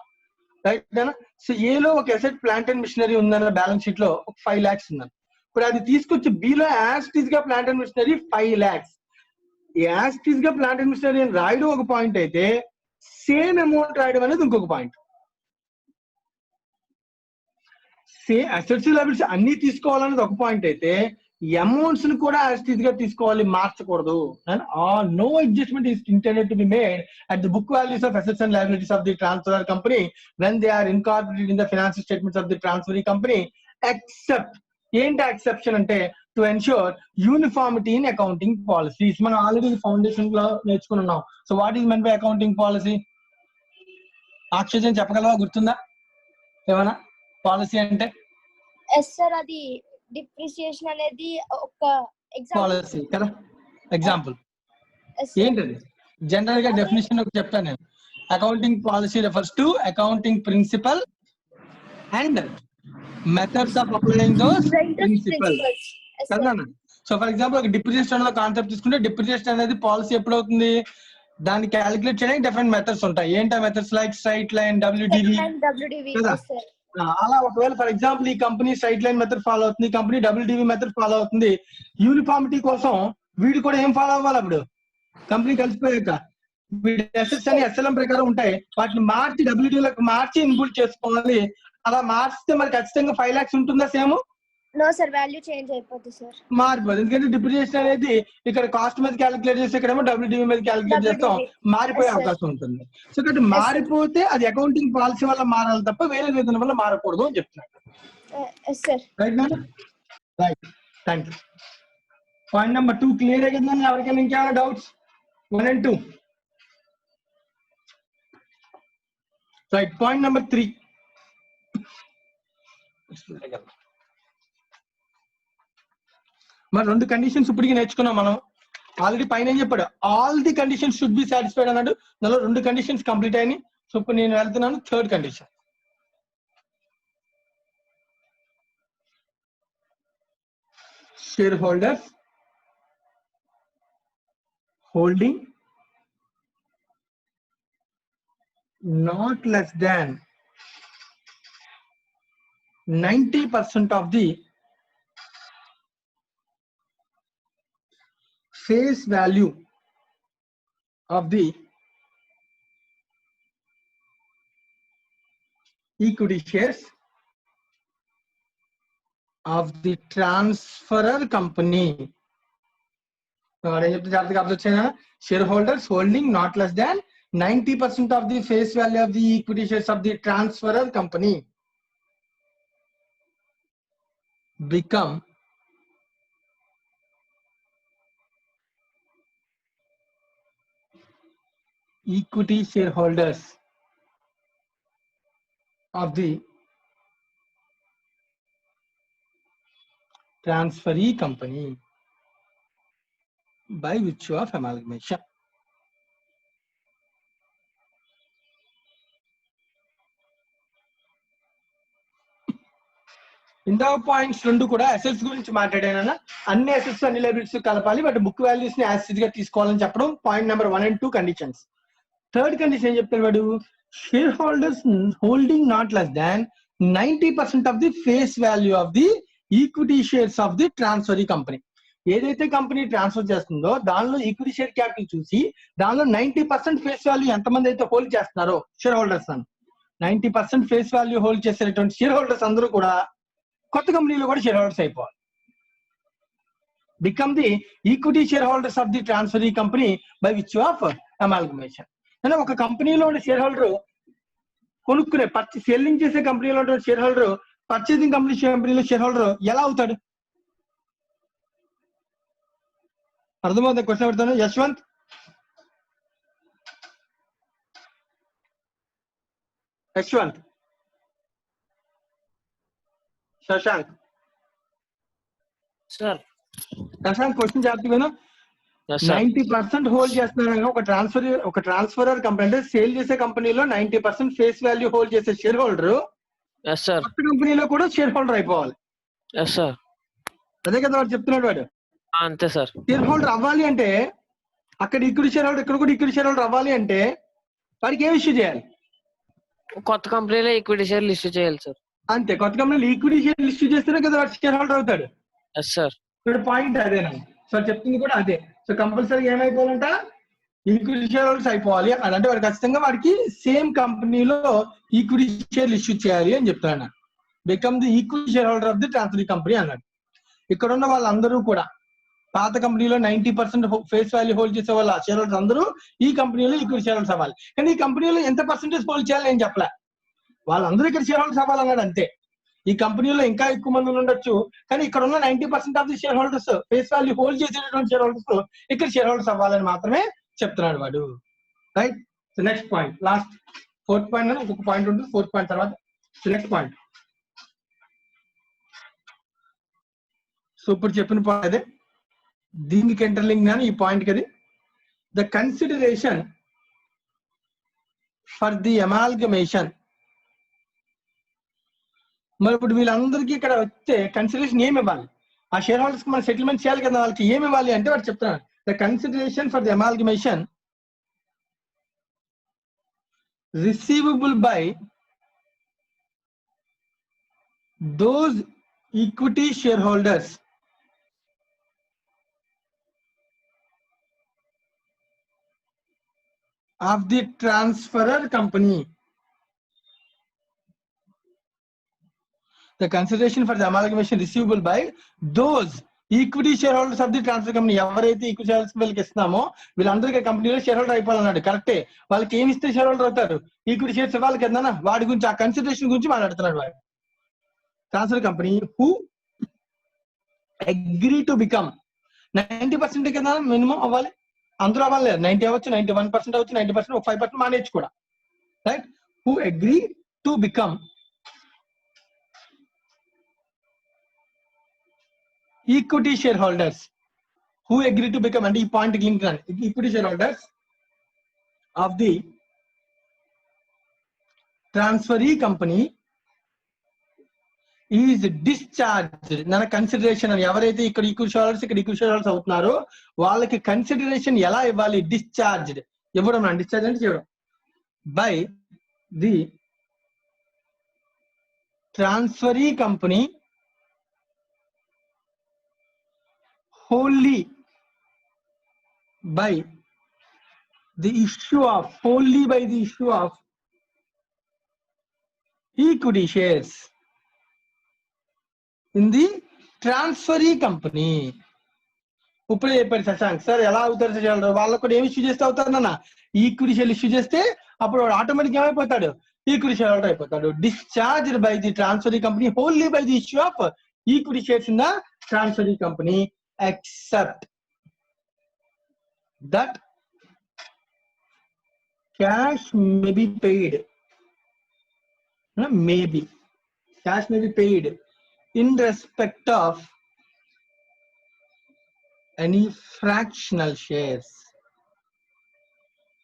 రైట్. సో ఏలో ఒక అసెట్ ప్లాంట్ అండ్ మిషనరీ ఉందన్న బ్యాలెన్స్ షీట్ లో ఒక 5 lakhs ఉందని. ఇప్పుడు అది తీసుకొచ్చి బిలో యాస్టీస్ గా ప్లాంట్ అండ్ మిషనరీ 5 lakhs, యాస్టీస్ గా ప్లాంట్ అండ్ మిషనరీ అని రాయడం ఒక పాయింట్ అయితే సేమ్ అమౌంట్ రాయడం అనేది ఇంకొక పాయింట్. అసెట్స్ లయబిలిటీస్ అన్ని తీసుకోవాలనేది ఒక పాయింట్ అయితే అమౌంట్స్ ని కూడా స్థితిగా తీసుకోవాలి, మార్చకూడదు. No adjustment is intended to be made at the book values of assets and liabilities of the transfer company when they are incorporated in the financial statements of the transferring company except, ఏంటి exception అంటే to ensure uniformity in accounting policies. మనం already foundation లో నేర్చుకున్నాం. So what is meant by accounting policy? ఆక్షేజం చెప్పగలవా, గుర్తుందా ఏమన్నా policy అంటే? ఎస్ సార్, అది డిప్రిసియేషన్ అనేది ఒక పాలసీ కదా, ఎగ్జాంపుల్ Yes, sir. ఏంటది? జనరల్ గా డెఫినేషన్ చెప్తాను నేను. Accounting policy refers to accounting principle and methods of applying those principle Yes, sir. కదా. సో ఫర్ ఎగ్జాంపుల్ ఒక డిప్రిసియేషన్ కాన్సెప్ట్ తీసుకుంటే, డిప్రిసియేషన్ అనేది పాలసీ ఎప్పుడు అవుతుంది, దాన్ని క్యాలిక్యులేట్ చేయడానికి డిఫరెంట్ మెథడ్స్ ఉంటాయి. ఏంటి ఆ methods? Like straight line, WDV కదా. Yes, sir. అలా ఒకవేళ ఫర్ ఎగ్జాంపుల్ ఈ company straight line method follow అవుతుంది, ఈ కంపెనీ WDV మెథడ్ ఫాలో అవుతుంది. యూనిఫార్మిటీ కోసం వీడు కూడా ఏం ఫాలో అవ్వాలి? అప్పుడు కంపెనీ కలిసిపోయాక వీడి అసెట్స్ అని SLM ప్రకారం ఉంటాయి, వాటిని మార్చి WDV లకు మార్చి ఇన్పుట్ చేసుకోవాలి. అలా మార్చితే మరి ఖచ్చితంగా 5 lakhs ఉంటుందా? Same No sir, value change అయిపోతుంది సార్. మారిపోదు. ఎందుకంటే డిప్రిసియేషన్ అనేది ఇక్కడ కాస్ట్ మీద క్యాలిక్యులేట్ చేస్తే, ఇక్కడేమో WDV మీద క్యాలిక్యులేట్ చేస్తాం, మారిపోయే అవకాశం ఉంటుంది. సో కాబట్టి మారిపోతే అది అకౌంటింగ్ పాలసీ వల్ల మారాలి తప్ప వేరే విధానం వల్ల మారకూడదు అని చెప్తున్నాను. Yes sir. రైట్ నా? Right, thank you. Point number 2 clear అయ్యిందా? ఎవరికైనా ఇంకేమైనా doubts? 1 and 2. Right, point number 3. మరి 2 కండిషన్స్ ఇప్పటికి నేర్చుకున్నాం మనం. ఆల్రెడీ పైన ఏం చెప్పాడు? All the conditions should be satisfied అన్నాడు. దానిలో 2 కండిషన్స్ కంప్లీట్ అయినాయి. సో ఇప్పుడు నేను వెళ్తున్నాను 3rd condition. Share holders holding not less than 90% of the face value of the equity shares of the transferor company. Shareholders holding not less than 90% of the face value of the equity shares of the transferor company become equity shareholders of the transferee company by virtue of amalgamation. ఇందా points 2 కూడా assets గురించి మాట్లాడానన్నా. అన్ని assets అన్ని liabilities కలపాలి, but book values ని as గా తీసుకోవాలని చెప్పడం point number 1 and 2 conditions. 3rd condition ఏం చెప్తాడు వాడు? Share holders holding not less than 90% of the face value of the equity shares of the transferee company. ఏదైతే కంపెనీ ట్రాన్స్ఫర్ చేస్తుందో దానిలో ఈక్విటీ షేర్ క్యాపిటల్ చూసి దానిలో 90% ఫేస్ వాల్యూ ఎంతమంది అయితే హోల్డ్ చేస్తున్నారో షేర్ హోల్డర్స్ అని, 90% ఫేస్ వాల్యూ హోల్డ్ చేసేటువంటి షేర్ హోల్డర్స్ అందరూ కూడా కొత్త కంపెనీలో కూడా షేర్ హోల్డర్స్ అయిపోవాలి. Become the equity share holders of the transferee company by which of amalgamation. అంటే ఒక కంపెనీలో ఉండే షేర్ హోల్డర్ కొనుక్కునే సెల్లింగ్ చేసే కంపెనీలో ఉండే షేర్ హోల్డర్ పర్చేసింగ్ కంపెనీలో షేర్ హోల్డర్ ఎలా అవుతాడు? అర్థమవుతుంది క్వశ్చన్ పెడతాను. యశ్వంత్, యశ్వంత్, శశాంక్ సార్. శశాంక్ క్వశ్చన్ జాగ్రత్తగా 90% హోల్డ్ చేస్తున్నారు ఒక ట్రాన్స్ఫరర్ కంపెనీ, అంటే సేల్ చేసే కంపెనీలో 90% ఫేస్ వాల్యూ హోల్డ్ చేసే షేర్ హోల్డర్ కొత్త కంపెనీలో కూడా షేర్ హోల్డర్ అయిపోవాలి. అదే కదా వాడు చెప్తున్నాడు. వాడు అంతే సార్. షేర్ హోల్డర్ అవ్వాలి అంటే అక్కడ ఈక్విటీ షేర్ హోల్డర్, ఇక్కడ కూడా ఈక్విటీ షేర్ హోల్డర్ అవ్వాలి అంటే వాడికి ఏం ఇష్యూ చేయాలి? కొత్త కంపెనీలో ఈక్విటీ షేర్లు ఇష్యూ చేయాలి సార్. అంతే, కొత్త కంపెనీలో ఈక్విటీ షేర్ ఇష్యూ చేస్తేనే కదా వాడు షేర్ హోల్డర్ అవుతాడు. ఇక్కడ పాయింట్ అదేనా? సో చెప్తుంది కూడా అదే. సో కంపల్సరీ ఏమైపోవాలంట? ఈక్విటీ షేర్ హోల్డర్స్ అయిపోవాలి. అదంటే వాడు ఖచ్చితంగా వాడికి సేమ్ కంపెనీలో ఈక్విటీ షేర్లు ఇష్యూ చేయాలి అని చెప్తాను. Become the equity share holder of the transferee company అన్నాడు. ఇక్కడ ఉన్న వాళ్ళందరూ కూడా పాత కంపెనీలో 90% ఫేస్ వాల్యూ హోల్డ్ చేసే వాళ్ళ షేర్ హోల్డర్స్ అందరూ ఈ కంపెనీలో ఈక్విటీ షేర్ హోల్డర్స్ అవ్వాలి. కానీ ఈ కంపెనీలో ఎంత పర్సెంటేజ్ హోల్డ్ చేయాలి నేను చెప్పలే, వాళ్ళందరూ ఇక్కడ షేర్ హోల్డర్స్ అవ్వాలన్నాడు అంతే. ఈ కంపెనీలో ఇంకా ఎక్కువ మంది ఉండొచ్చు, కానీ ఇక్కడ ఉన్న 90% of the share holders face value hold చేసేటటువంటి షేర్ హోల్డర్స్ ఇక్కడ షేర్ హోల్డర్స్ అవ్వాలని మాత్రమే చెప్తున్నాడు వాడు. Right. So next point, last 4th point అని ఇంకొక పాయింట్ ఉంటుంది, 4th పాయింట్ తర్వాత నెక్స్ట్ పాయింట్. సో ఇప్పుడు చెప్పిన పాయింట్ అదే, దీనికి ఇంటర్లింక్ అని ఈ పాయింట్ కది. The consideration for the amalgamation. మరి ఇప్పుడు వీళ్ళందరికీ ఇక్కడ వస్తే కన్సిడరేషన్ ఏమి ఇవ్వాలి, ఆ షేర్ హోల్డర్స్ కి మనం సెటిల్మెంట్ చేయాలి కదా, వాళ్ళకి ఏమి ఇవ్వాలి అంటే వాడు చెప్తున్నాడు the consideration for the amalgamation receivable by those equity share holders of the transferor company. The consideration for the amalgamation receivable by those equity shareholders of the transfer company. ఎవరైతే ఈక్విటీ షేర్ హోల్డర్స్ వీళ్ళకి ఇస్తున్నామో వీళ్ళందరికీ కంపెనీలో share holder అయిపోవాలన్నాడు. కరెక్టే, వాళ్ళకి ఏమి ఇస్తే share holder అవుతారు, equity shares ఇవ్వాలి కదా. వాడి గురించి ఆ కన్సిడరేషన్ గురించి మాట్లాడుతున్నాడు వాడు. Transfer company who agree to become 90% కదా మినిమం అవ్వాలి, అందరూ అవ్వాలి, 90 అవ్వచ్చు, 91% అవ్వచ్చు, 90%, 5% మానేచ్చు కూడా. Right. Who agree to become equity share holders. Who agree to become అంటే ఈ పాయింట్ లింక్ రండి. Equity share holders of the transferee company is discharged. మన కన్సిడరేషన్ అని ఎవరైతే ఇక్కడ ఈక్విటీ షేర్ హోల్డర్స్ ఇక్కడ ఈక్విటీ షేర్ హోల్డర్స్ అవుతున్నారో వాళ్ళకి కన్సిడరేషన్ ఎలా ఇవ్వాలి, డిశ్చార్జ్డ్ ఇవ్వడం. డిశ్చార్జ్ అంటే చేయడం by the transferee company wholly by the issue of equity shares in the transferee company. ఇప్పుడే చెప్పారు శశాంక్ సార్ ఎలా అవుతారు సార్, వాళ్ళకు కూడా ఏమి ఇష్యూ చేస్తే అవుతారన్న ఈక్విటీ షేర్ ఇష్యూ చేస్తే అప్పుడు వాడు ఆటోమేటిక్ ఏమైపోతాడు, ఈక్విటీ షేర్ హోల్డర్ అయిపోతాడు. Discharged by the transferee company wholly by the issue of equity shares in the transferee company except that cash may be paid. Cash may be paid in respect of any fractional shares.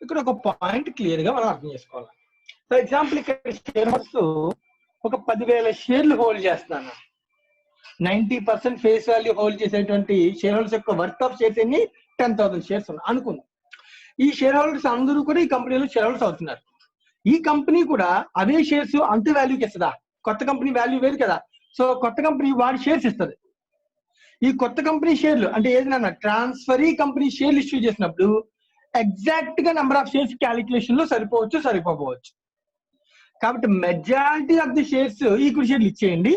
ఇక్కడ ఒక point clear గా మనం అర్థం చేసుకోవాలి. For example ఇక్కడ share holders ఒక 10,000 షేర్లు hold చేస్తున్నాను. 90% ఫేస్ వాల్యూ హోల్డ్ చేసేటువంటి షేర్ హోల్డర్స్ యొక్క వర్త్ ఆఫ్ షేర్స్ ఎన్ని 10,000 షేర్స్ ఉన్నాయి అనుకుందాం. ఈ షేర్ హోల్డర్స్ అందరూ కూడా ఈ కంపెనీలో షేర్ హోల్డర్స్ అవుతున్నారు. ఈ కంపెనీ కూడా అవే షేర్స్ అంత వాల్యూకి ఇస్తుందా, కొత్త కంపెనీ వాల్యూ వేరు కదా. సో కొత్త కంపెనీ వాడి షేర్స్ ఇస్తుంది. ఈ కొత్త కంపెనీ షేర్లు అంటే ఏదైనా ట్రాన్స్ఫరీ కంపెనీ షేర్లు ఇష్యూ చేసినప్పుడు ఎగ్జాక్ట్ గా నెంబర్ ఆఫ్ షేర్స్ క్యాలిక్యులేషన్ లో సరిపోవచ్చు, సరిపోవచ్చు. కాబట్టి majority of the shares equity షేర్లు ఇచ్చేయండి,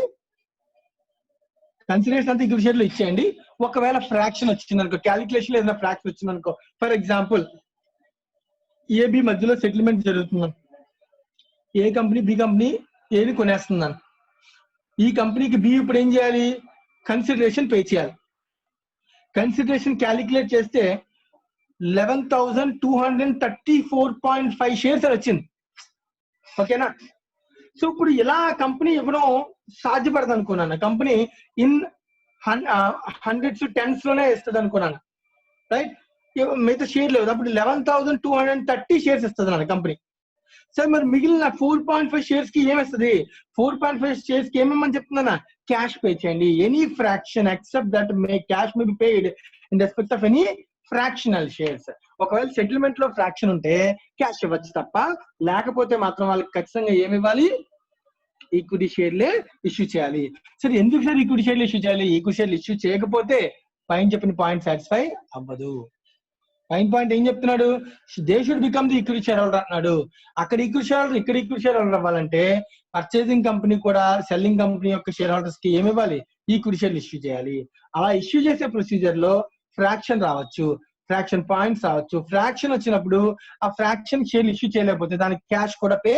కన్సిడరేషన్ అంతా ఈక్విటీ షేర్లు ఇచ్చేయండి. ఒకవేళ ఫ్రాక్షన్ వచ్చింది అనుకో, క్యాలిక్యులేషన్ ఏదైనా ఫ్రాక్షన్ వచ్చింది అనుకో, ఫర్ ఎగ్జాంపుల్ ఏబి మధ్యలో సెటిల్మెంట్ జరుగుతుంది, ఏ కంపెనీ బి కంపెనీ ఏని కొనేస్తున్నాను, ఈ కంపెనీకి బి ఇప్పుడు ఏం చేయాలి, కన్సిడరేషన్ పే చేయాలి. కన్సిడరేషన్ క్యాలిక్యులేట్ చేస్తే 11,234.5 షేర్స్ వచ్చింది. ఓకేనా. సో ఇప్పుడు ఇలా కంపెనీ ఇవ్వడం సాధ్యపడదు అనుకున్నాను. కంపెనీ ఇన్ హండ్రెడ్స్ 10s లోనే ఇస్తుంది అనుకున్నాను. రైట్. మిగతా షేర్ లేదు. అప్పుడు 11,230 షేర్స్ ఇస్తుంది నా కంపెనీ. సార్ మరి మిగిలిన 4.5 షేర్స్ కి ఏమిస్తుంది, 4.5 షేర్స్ కి ఏమేమని చెప్తున్నా, క్యాష్ పే చేయండి. Any fraction except that may cash may be paid in respect of any fractional shares. ఒకవేళ సెటిల్మెంట్ లో ఫ్రాక్షన్ ఉంటే క్యాష్ ఇవ్వచ్చు తప్ప, లేకపోతే మాత్రం వాళ్ళకి ఖచ్చితంగా ఏమి ఇవ్వాలి, ఈక్విటీ షేర్లే ఇష్యూ చేయాలి. సరే ఎందుకు సార్ ఈక్విటీ షేర్లు ఇష్యూ చేయాలి, ఈక్విటీ షేర్లు ఇష్యూ చేయకపోతే పైన చెప్పిన పాయింట్ సాటిస్ఫై అవ్వదు. పాయింట్ ఏం చెప్తున్నాడు, they should become the equity share holder అన్నాడు. అక్కడ ఈక్విటీ షేర్ హోల్డర్, ఇక్కడ ఈక్విటీ షేర్ హోల్డర్ అవ్వాలంటే పర్చేసింగ్ కంపెనీ కూడా సెల్లింగ్ కంపెనీ యొక్క షేర్ హోల్డర్స్ కి ఏమి ఇవ్వాలి, ఈక్విటీ షేర్లు ఇష్యూ చేయాలి. అలా ఇష్యూ చేసే ప్రొసీజర్ లో ఫ్రాక్షన్ రావచ్చు, ఫ్రాక్షన్ పాయింట్స్ రావచ్చు. ఫ్రాక్షన్ వచ్చినప్పుడు ఆ ఫ్రాక్షన్ షేర్లు ఇష్యూ చేయలేకపోతే దానికి క్యాష్ కూడా పే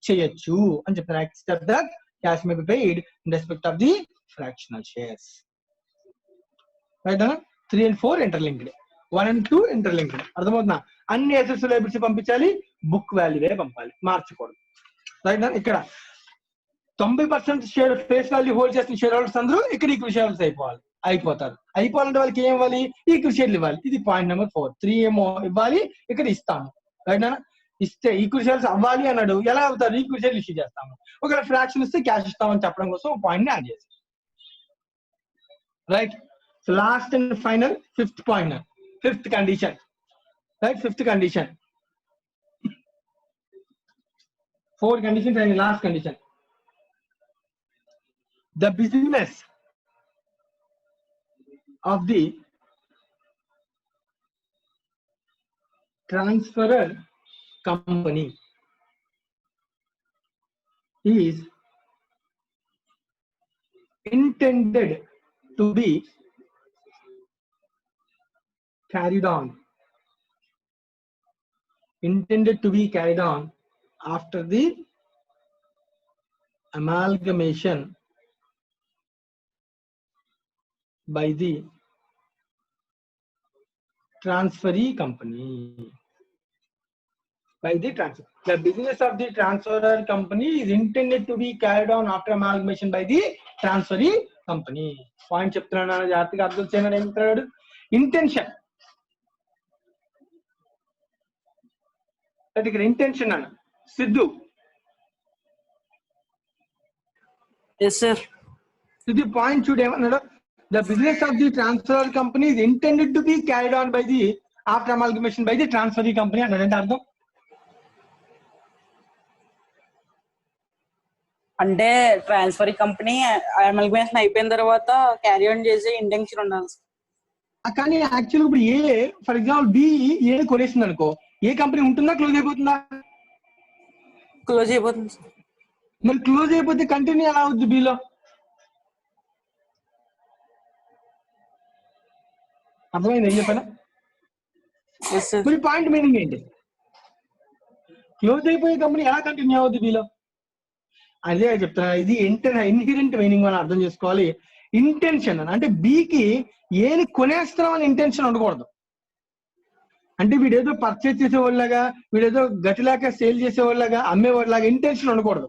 చేయొచ్చు అని చెప్తున్నారు. Except that cash may be paid in respect of the fractional shares. Right అన్న. 3 and 4 ఇంటర్లింక్డ్, 1 and 2 ఇంటర్లింక్డ్. అర్థమవుతుందా? అన్ని అసెట్స్ లయబిలిటీస్ పంపించాలి, బుక్ వాల్యూవే పంపాలి, మార్చకూడదు. రైట్ అన్న. ఇక్కడ 90% షేర్ ఫేస్ వాల్యూ హోల్డ్ చేసిన షేర్ హోల్డర్స్ అందరూ ఇక్కడ ఈక్విటీ షేర్స్ అయిపోతారు. అయిపోవాలంటే వాళ్ళకి ఏం ఇవ్వాలి, ఈక్విటీ షేర్లు ఇవ్వాలి. ఇది పాయింట్ నెంబర్ 4. 3 ఏమో ఇవ్వాలి, ఇక్కడ ఇస్తాము. రైట్ అన్న. ఇస్తే ఈక్విటీ షేర్స్ అవ్వాలి అన్నాడు, ఎలా అవుతారు, ఈక్విటీ షేర్లు ఇష్యూ చేస్తాము. ఒకవేళ ఫ్రాక్షన్ ఇస్తే క్యాష్ ఇస్తామని చెప్పడం కోసం పాయింట్ ని యాడ్ చేస్తాం. Right. So last and final, fifth point, fifth condition. Right, fifth condition. 4 conditions and last condition. The business of the transferor company is intended to be carried on after the amalgamation by the transferee company. The business of the transferor company is intended to be carried on after amalgamation by the transferee company. Point చెప్తున్నాను, జాగ్రత్తగా అర్థం చేయండి. ఏం చెప్తున్నాడు, intention. ఇక్కడ intention అన్న. Siddhu. Siddhu point చూడు ఏమన్నాడు, the business of the transfer company is intended to be carried on by the after amalgamation by the transferee company అన్నాడు. అంటే అర్థం అంటే ట్రాన్స్ఫరీ కంపెనీ అమాల్గమేషన్ అయిపోయిన తర్వాత క్యారీ ఆన్ చేసే ఇంటెన్షన్ ఉండాలి. కానీ యాక్చువల్ ఇప్పుడు ఏ, ఫర్ ఎగ్జాంపుల్ బి ఏ కొనేసింది అనుకో, ఏ కంపెనీ ఉంటుందా, క్లోజ్ అయిపోతుందా? క్లోజ్ అయిపోతుంది. మరి క్లోజ్ అయిపోతే కంటిన్యూ ఎలా అవుద్ది బిలో? అర్థమైంది ఏం చెప్పాను? పాయింట్ మీనింగ్ ఏంటి, క్లోజ్ అయిపోయే కంపెనీ ఎలా కంటిన్యూ అవుద్ది బిలో? అదే చెప్తున్నా, ఇది ఇన్హెరెంట్ మీనింగ్ మనం అర్థం చేసుకోవాలి. ఇంటెన్షన్ అంటే బికి ఏని కొనేస్తున్నాం అని ఇంటెన్షన్ ఉండకూడదు. అంటే వీడేదో పర్చేజ్ చేసేవాళ్ళగా, వీడేదో గటిలాగా సేల్ చేసేవాళ్ళగా, అమ్మేవాళ్ళగా ఇంటెన్షన్ ఉండకూడదు.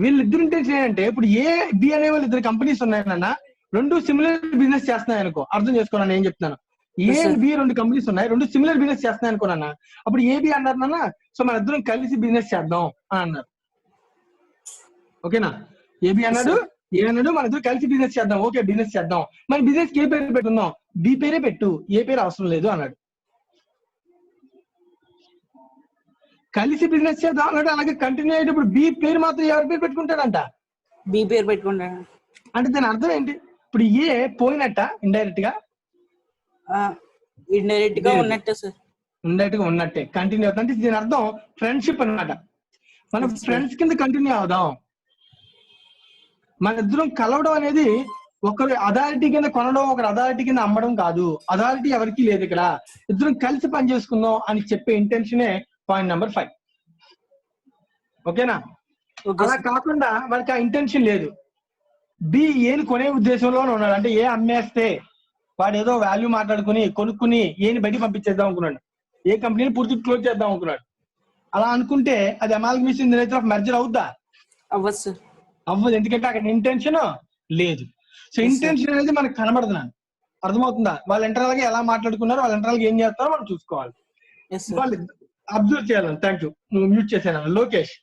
వీళ్ళిద్దరు ఇంటెన్షన్ ఏంటంటే, ఇప్పుడు ఏ బి అనే వాళ్ళు ఇద్దరు కంపెనీస్ ఉన్నాయన్న, రెండు సిమిలర్ బిజినెస్ చేస్తున్నాయి అనుకో, అర్థం చేసుకోను ఏం చెప్తున్నాను. ఏ బి 2 కంపెనీస్ ఉన్నాయి, 2 సిమిలర్ బిజినెస్ చేస్తున్నాయి అనుకోనన్నా, అప్పుడు ఏబి అన్నారు నాన్న, సో మన ఇద్దరం కలిసి బిజినెస్ చేద్దాం అని అన్నారు. ఓకేనా? ఏబి అన్నాడు, ఏ అన్నాడు, మన ఇద్దరు కలిసి బిజినెస్ చేద్దాం. ఓకే, బిజినెస్ చేద్దాం. మన బిజినెస్ ఏ పేరు పెట్టుకుందాం, బి పేరే పెట్టు, ఏ పేరు అవసరం లేదు అన్నాడు. కలిసి బిజినెస్ చేద్దాం అన్నాడు. అలాగే కంటిన్యూ అయ్యేటప్పుడు బి పేరు మాత్రం ఎవరి పేరు పెట్టుకుంటాడంట, బి పేరు పెట్టుకుంటాడు. అంటే దాని అర్థం ఏంటి, ఇప్పుడు ఏ పోయినట్ట ఇండైరెక్ట్ గా, ఇండైరెక్ట్ గా ఉన్నట్టే సార్, ఇండైరెక్ట్ గా ఉన్నట్టే కంటిన్యూ అవుతుంది. అంటే దీని అర్థం ఫ్రెండ్షిప్ అన్నమాట. మనం ఫ్రెండ్స్ కింద కంటిన్యూ అవుదాం. మన ఇద్దరం కలవడం అనేది ఒకరు అథారిటీ కింద కొనడం, ఒకరు అథారిటీ కింద అమ్మడం కాదు. అథారిటీ ఎవరికి లేదు ఇక్కడ, ఇద్దరం కలిసి పని చేసుకుందాం అని చెప్పే ఇంటెన్షనే పాయింట్ నెంబర్ 5. ఓకేనా? అలా కాకుండా వాడికి ఆ ఇంటెన్షన్ లేదు, బి ఏని కొనే ఉద్దేశంలోనే ఉన్నాడు. అంటే ఏ అమ్మేస్తే వాడు ఏదో వాల్యూ మాట్లాడుకుని కొనుక్కుని ఏని బయట పంపించేద్దాం అనుకున్నాడు, ఏ కంపెనీని పూర్తి క్లోజ్ చేద్దాం అనుకున్నాడు. అలా అనుకుంటే అది amalgamation in the nature of merger అవుద్దా? అవ్వదు సార్, అవ్వదు. ఎందుకంటే అక్కడ ఇంటెన్షన్ లేదు. సో ఇంటెన్షన్ అనేది మనకు కనబడదు. అర్థమవుతుందా? వాళ్ళ ఇంటర్నల్ గా ఎలా మాట్లాడుకున్నారు, వాళ్ళ ఇంటర్నల్ గా ఏం చేస్తారో మనం చూసుకోవాలి, వాళ్ళు అబ్జర్వ్ చేయాలని. థ్యాంక్ యూ, నువ్వు మ్యూట్ చేశాను. లోకేష్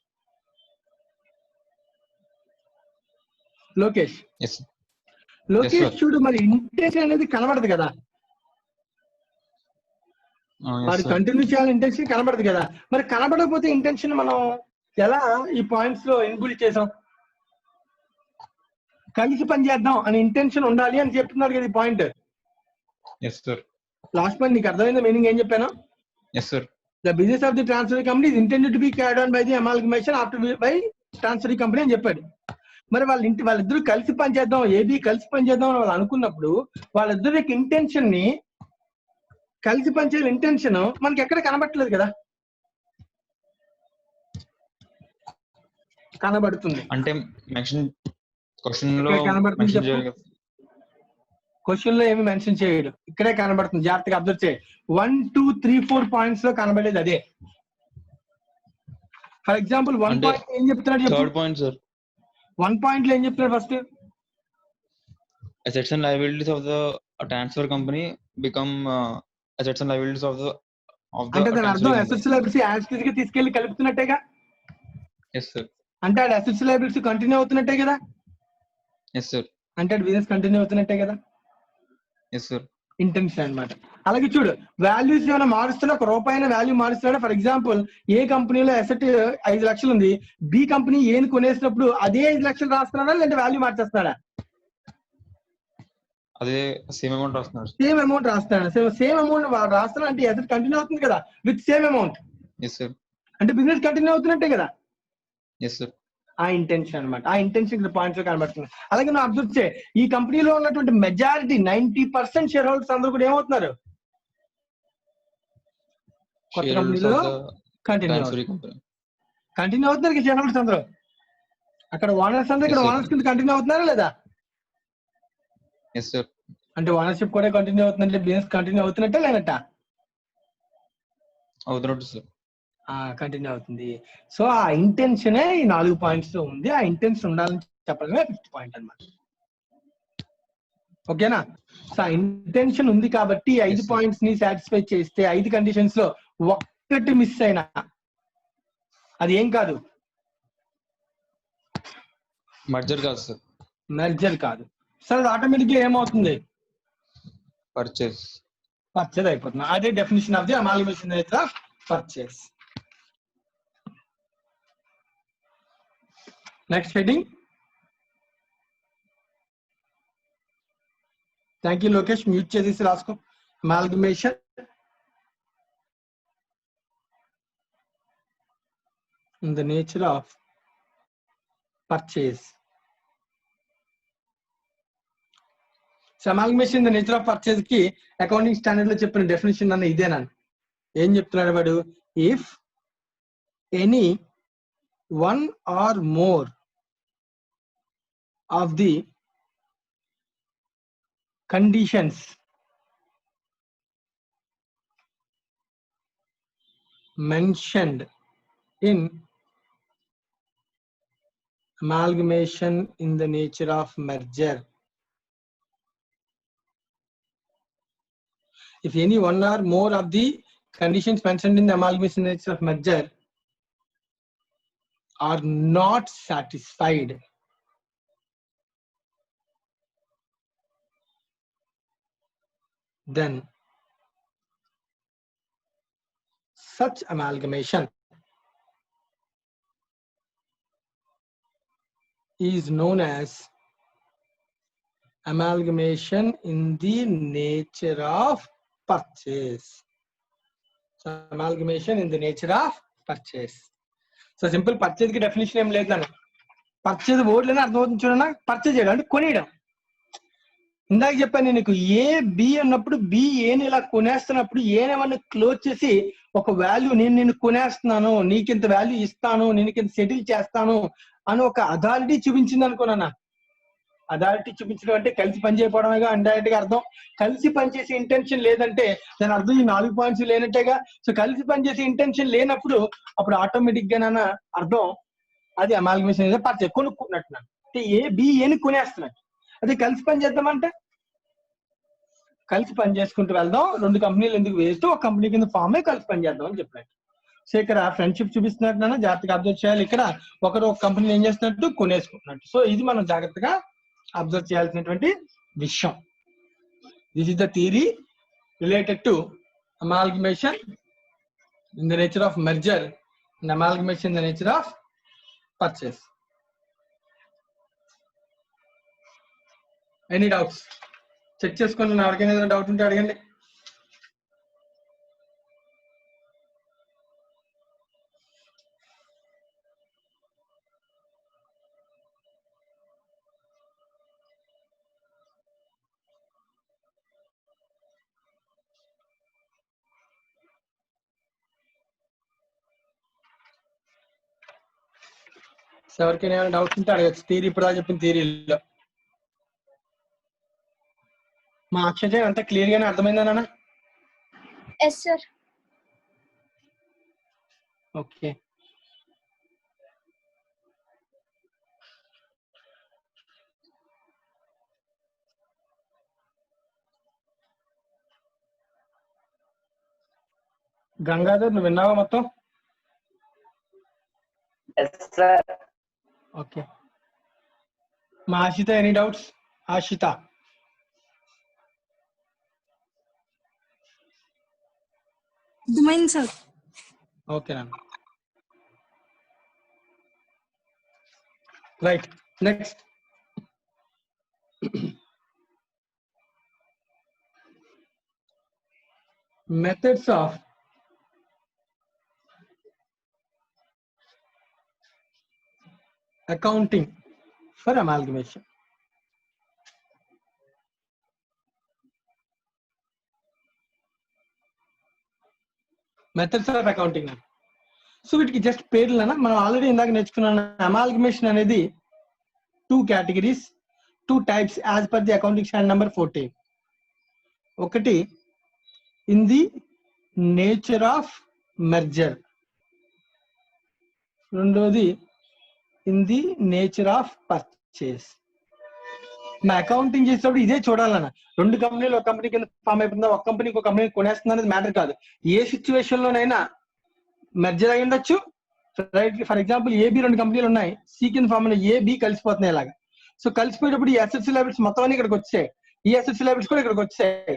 చూడు, మరి ఇంటెన్షన్ అనేది కనబడదు కదా, వాడు కంటిన్యూ చేయాలని ఇంటెన్షన్ కనబడదు కదా. మరి కనబడకపోతే ఇంటెన్షన్ మనం ఎలా ఈ పాయింట్స్ లో ఇన్బుల్డ్ చేసాం? కలిసి పని చేద్దాం అని ఇంటెన్షన్ ఉండాలి అని చెప్తున్నారు కదా ఈ పాయింట్. లాస్ట్ పాయింట్ నీకు అర్థమైందా మీనింగ్ ఏం చెప్పాను? Yes sir. The business of the transferring company is intended to be carried on by the amalgamation after by transferring company అని చెప్పాడు. మరి వాళ్ళిద్దరూ కలిసి పనిచేద్దాం, ఏబీ కలిసి పనిచేద్దాం అని వాళ్ళు అనుకున్నప్పుడు వాళ్ళిద్దరి ఇంటెన్షన్ ని, కలిసి పనిచేయాలి ఇంటెన్షన్ మనకి ఎక్కడ కనబట్టలేదు కదా, కనబడుతుంది అంటే మెన్షన్ క్వశ్చన్ లో ఇక్కడ కనబడుతుంది మెన్షన్ చెప్పు. చేయాలి కదా. క్వశ్చన్ లో ఏమి మెన్షన్ చేయడు, ఇక్కడే కనబడుతుంది. జాగ్రత్తగా అబ్జర్వ్ చేయి. 1, 2, 3, 4 పాయింట్స్ లో కనబడేది అదే. ఫర్ ఎగ్జాంపుల్ 1 అంటే పాయింట్ ఏం చెప్తున్నాడు చెప్పు. థర్డ్ పాయింట్ సార్, 1 పాయింట్ లో ఏం చెప్తున్నాడు first? assets and liabilities of the transfer company become assets and liabilities of the అంటే దాని అర్థం transferring assets company. Liability as గా తీసుకెళ్లి కలుపుతున్నట్టేగా. Yes sir. అంటే అది అసెట్స్ లైబిలిటీ కంటిన్యూ అవుతున్నట్టే కదా, ఎస్ సార్. అంటే అది బిజినెస్ కంటిన్యూ అవుతున్నట్టే కదా. Yes sir. ఇంటెన్షన్ అన్నమాట. అలాగే చూడు, వాల్యూస్ ఏమైనా మారుస్తున్నా, ఒక రూపాయి వాల్యూ మారుస్తున్నాడా. ఫర్ ఎగ్జాంపుల్ ఏ కంపెనీలో అసెట్ 5 లక్షలు ఉంది, బి కంపెనీ ఏని కొనేసినప్పుడు అదే 5 లక్షలు రాస్తున్నాడా లేదంటే వాల్యూ మార్చేస్తున్నాడా? అదే సేమ్ అమౌంట్ రాస్తున్నారు. సేమ్ అమౌంట్ రాస్తున్నాడు. సేమ్ అమౌంట్ రాస్తున్నా అంటే అసెట్ కంటిన్యూ అవుతుంది కదా with same amount. Yes sir. అంటే బిజినెస్ కంటిన్యూ అవుతున్నట్టే కదా. Yes sir. ఆ ఇంటెన్షన్ అన్నమాట. ఆ ఇంటెన్షన్ పాయింట్స్ లో కనబడుతుంది. అలాగే నువ్వు అబ్జర్వ్ చే, ఈ కంపెనీలో ఉన్నటువంటి మెజారిటీ 90% షేర్ హోల్డర్స్ అందరూ కూడా ఏమవుతున్నారు, కొత్త Shareholders కంపెనీలో of the continue transferring company. అవుతున్నారు షేర్ హోల్డర్స్ అందరూ. అక్కడ ఓనర్స్ అందరూ ఇక్కడ Yes, sir. ఓనర్స్ కింద కంటిన్యూ అవుతున్నారా లేదా? Yes sir. అంటే ఓనర్షిప్ కూడా కంటిన్యూ అవుతుందంటే బిజినెస్ కంటిన్యూ అవుతున్నట్టే లేనట్ట? అవుతున్నట్టు సార్. కంటిన్యూ అవుతుంది. సో ఆ ఇంటెన్షనే ఈ 4 పాయింట్స్ లో ఉంది. ఆ ఇంటెన్షన్ ఉండాలని చెప్పడమే 5th పాయింట్ అన్నమాట. ఓకేనా? సో ఆ ఇంటెన్షన్ ఉంది కాబట్టి 5 Yes, sir. పాయింట్స్ ని సాటిస్ఫై చేస్తే 5 కండిషన్స్ లో ఒక్కటి మిస్ అయినా అది ఏం కాదు, మర్జర్ కాదు సార్, మెర్జర్ కాదు. సో అది ఆటోమేటిక్ గా ఏమవుతుంది, పర్చేస్. పర్చేజ్ అయిపోతుంది. అదే definition of the amalgamation of purchase. Next heading. Thank you Lokesh, mute చేసి రాసుకో. Amalgamation in the nature of purchase. Amalgamation in the nature of purchase కి అకౌంటింగ్ స్టాండర్డ్ లో చెప్పిన డెఫినేషన్ అన్న ఇదేనా? ఏం చెప్తున్నాడు వాడు? If any one or more of the conditions mentioned in amalgamation in the nature of merger, if any one or more of the conditions mentioned in the amalgamation in the nature of merger are not satisfied, then such amalgamation is known as amalgamation in the nature of purchase. So amalgamation in the nature of purchase. So simple purchase కి definition ఏం లేదు. దాన్ని purchase word లోనే అర్థమవుతుంది చూడన్నా. Purchase చేయడం అంటే కొనేయడం. ఇందాక చెప్పాను నేను నీకు, ఏ బి అన్నప్పుడు బి ఏని ఇలా కొనేస్తున్నప్పుడు ఏనేమన్నా క్లోజ్ చేసి ఒక వాల్యూ, నేను కొనేస్తున్నాను, నీకింత వాల్యూ ఇస్తాను, నేను ఇంత సెటిల్ చేస్తాను అని ఒక అథారిటీ చూపించింది అనుకున్నా. అథారిటీ చూపించడం అంటే కలిసి పని చేయకపోవడమేగా ఇండైరెక్ట్ గా అర్థం. కలిసి పనిచేసే ఇంటెన్షన్ లేదంటే దాని అర్థం ఈ 4 పాయింట్స్ లేనట్టేగా. సో కలిసి పనిచేసే ఇంటెన్షన్ లేనప్పుడు అప్పుడు ఆటోమేటిక్ గా నాన్న అర్థం అది అమాల్గమేషన్ పర్చేజ్, కొనుక్కున్నట్టు. అంటే ఏ బి ఏని కొనేస్తున్నట్టు. అదే కలిసి పని చేద్దామంటే కలిసి పని చేసుకుంటూ వెళ్దాం, 2 కంపెనీలు ఎందుకు వేస్తూ ఒక కంపెనీ కింద ఫామ్ అయ్యి కలిసి పని చేద్దాం అని చెప్పినట్టు. సో ఇక్కడ ఫ్రెండ్షిప్ చూపిస్తున్నట్టు నాన్న, జాగ్రత్తగా అబ్జర్వ్ చేయాలి. ఇక్కడ ఒకరు ఒక కంపెనీ ఏం చేస్తున్నట్టు కొనేసుకుంటున్నట్టు. సో ఇది మనం జాగ్రత్తగా అబ్జర్వ్ చేయాల్సినటువంటి విషయం. This is the theory related to amalgamation in the nature of merger and amalgamation in the nature of purchase. Any doubts? Check చేసుకోండి. ఎవరికైనా ఏదైనా డౌట్ ఉంటే అడగండి. ఎవరికైనా ఏమైనా డౌట్స్ ఉంటే అడగచ్చు. థియరీ ఇప్పుడు దాకా చెప్పిన థియరీలో మా అక్షయ అంతా క్లియర్ గానే అర్థమైందా నాన్న? Yes sir. ఓకే. గంగాధర్ నువ్వు విన్నావా మొత్తం? ఓకే. మా ఆశిత ఎనీ డౌట్స్? ఆశిత అర్థమైంది సార్. ఓకే నాన్న. Right, next methods of accounting for amalgamation. Methods of accounting. So వీటికి జస్ట్ పేర్లనా? మనం ఆల్రెడీ ఇందాక నేర్చుకున్నాం. అమాల్గమేషన్ అనేది 2 categories, 2 types as per the accounting standard number 14. ఒకటి in the nature of merger, రెండోది in the nature of purchase. మా అకౌంటింగ్ చేసేటప్పుడు ఇదే చూడాలన్న. 2 కంపెనీలు ఒక కంపెనీ కింద ఫామ్ అయిపోతుందా, ఒక కంపెనీకి ఒక కంపెనీ కొనేస్తుందా అనేది మ్యాటర్ కాదు. ఏ సిచ్యువేషన్ లోనైనా మెర్జర్ అయి ఉండొచ్చు. రైట్, ఫర్ ఎగ్జాంపుల్ ఏబి 2 కంపెనీలు ఉన్నాయి, సి కింద ఫామ్ అయిన ఏబి కలిసిపోతున్నాయి ఇలాగా. సో కలిసిపోయేటప్పుడు ఈ అసెట్స్ లయబిలిటీస్ మొత్తం అన్ని ఇక్కడికి వచ్చాయి, ఈ అసెట్స్ లయబిలిటీస్ కూడా ఇక్కడికి వచ్చాయి.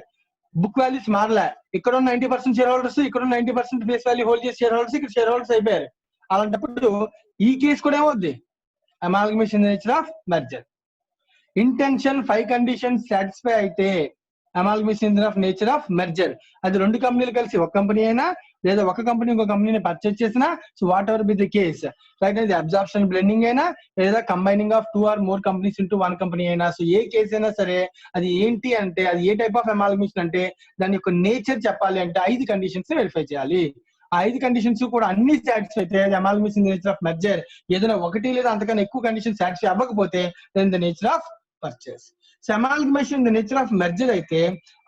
బుక్ వాల్యూస్ మారలే. ఇక్కడ ఉన్న 90% షేర్ హోల్డర్స్, ఇక్కడ ఉన్న 90% ఫేస్ వాల్యూ హోల్డ్ చేసి షేర్ హోల్డర్స్ ఇక్కడ షేర్ హోల్డర్స్ అయిపోయారు. అలాంటప్పుడు ఈ కేసు కూడా ఏమవుద్ది? Amalgamation nature of merger. Intention 5 conditions satisfy అయితే amalgamation of nature of merger. అది 2 కంపెనీలు కలిసి ఒక కంపెనీ అయినా, లేదా ఒక కంపెనీ ఇంకో కంపెనీని పర్చేస్ చేసినా, so what ever be the case, right, అది అబ్జార్ప్షన్ బ్లెండింగ్ అయినా, లేదా combining of 2 or more companies into 1 company అయినా, సో ఏ కేసు అయినా సరే అది ఏంటి అంటే, అది ఏ టైప్ ఆఫ్ అమాల్గమేషన్ అంటే దాని యొక్క నేచర్ చెప్పాలి అంటే 5 కండిషన్స్ వెరిఫై చేయాలి. ఆ 5 కండిషన్స్ కూడా అన్ని సాటిస్ఫై అయితే అమాల్గమేషన్ నేచర్ ఆఫ్ మెర్జర్. ఏదైనా ఒకటి లేదా అంతకన్నా ఎక్కువ కండిషన్ సాటిస్ఫై అవ్వకపోతే then the nature of purchase. So amalgamation the nature of merger అయితే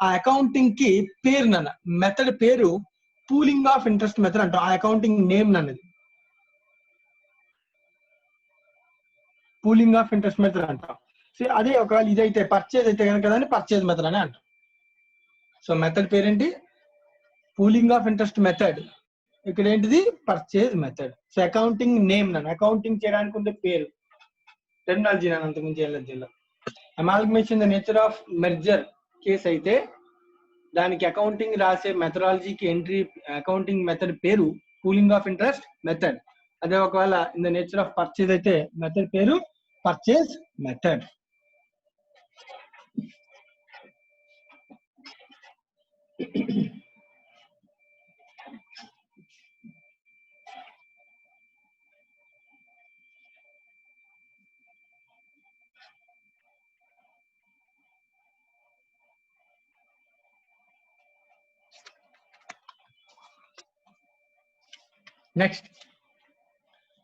ఆ అకౌంటింగ్ కి పేరు నన్న మెథడ్ పేరు పూలింగ్ ఆఫ్ ఇంట్రెస్ట్ మెథడ్ అంటాం. ఆ అకౌంటింగ్ నేమ్ అన్నది పూలింగ్ ఆఫ్ ఇంట్రెస్ట్ మెథడ్ అంటాం. సో అదే ఒకవేళ ఇదైతే పర్చేజ్ అయితే కనుక దాన్ని పర్చేజ్ మెథడ్ అని అంటాం. సో మెథడ్ పేరేంటి? Pooling of interest method. ఇక్కడ ఏంటిది? Purchase method. So accounting name నన్ను, అకౌంటింగ్ చేయడానికి ఉండే పేరు, టెర్మినాలజీ నన్ను, అంతకుమించి ఏం లేదు దీనిలో. Amalgamation the nature of merger case అయితే దానికి అకౌంటింగ్ రాసే మెథడాలజీకి ఎంట్రీ అకౌంటింగ్ మెథడ్ పేరు పూలింగ్ ఆఫ్ ఇంట్రెస్ట్ మెథడ్. అదే ఒకవేళ in the nature of purchase అయితే మెథడ్ పేరు పర్చేజ్ మెథడ్.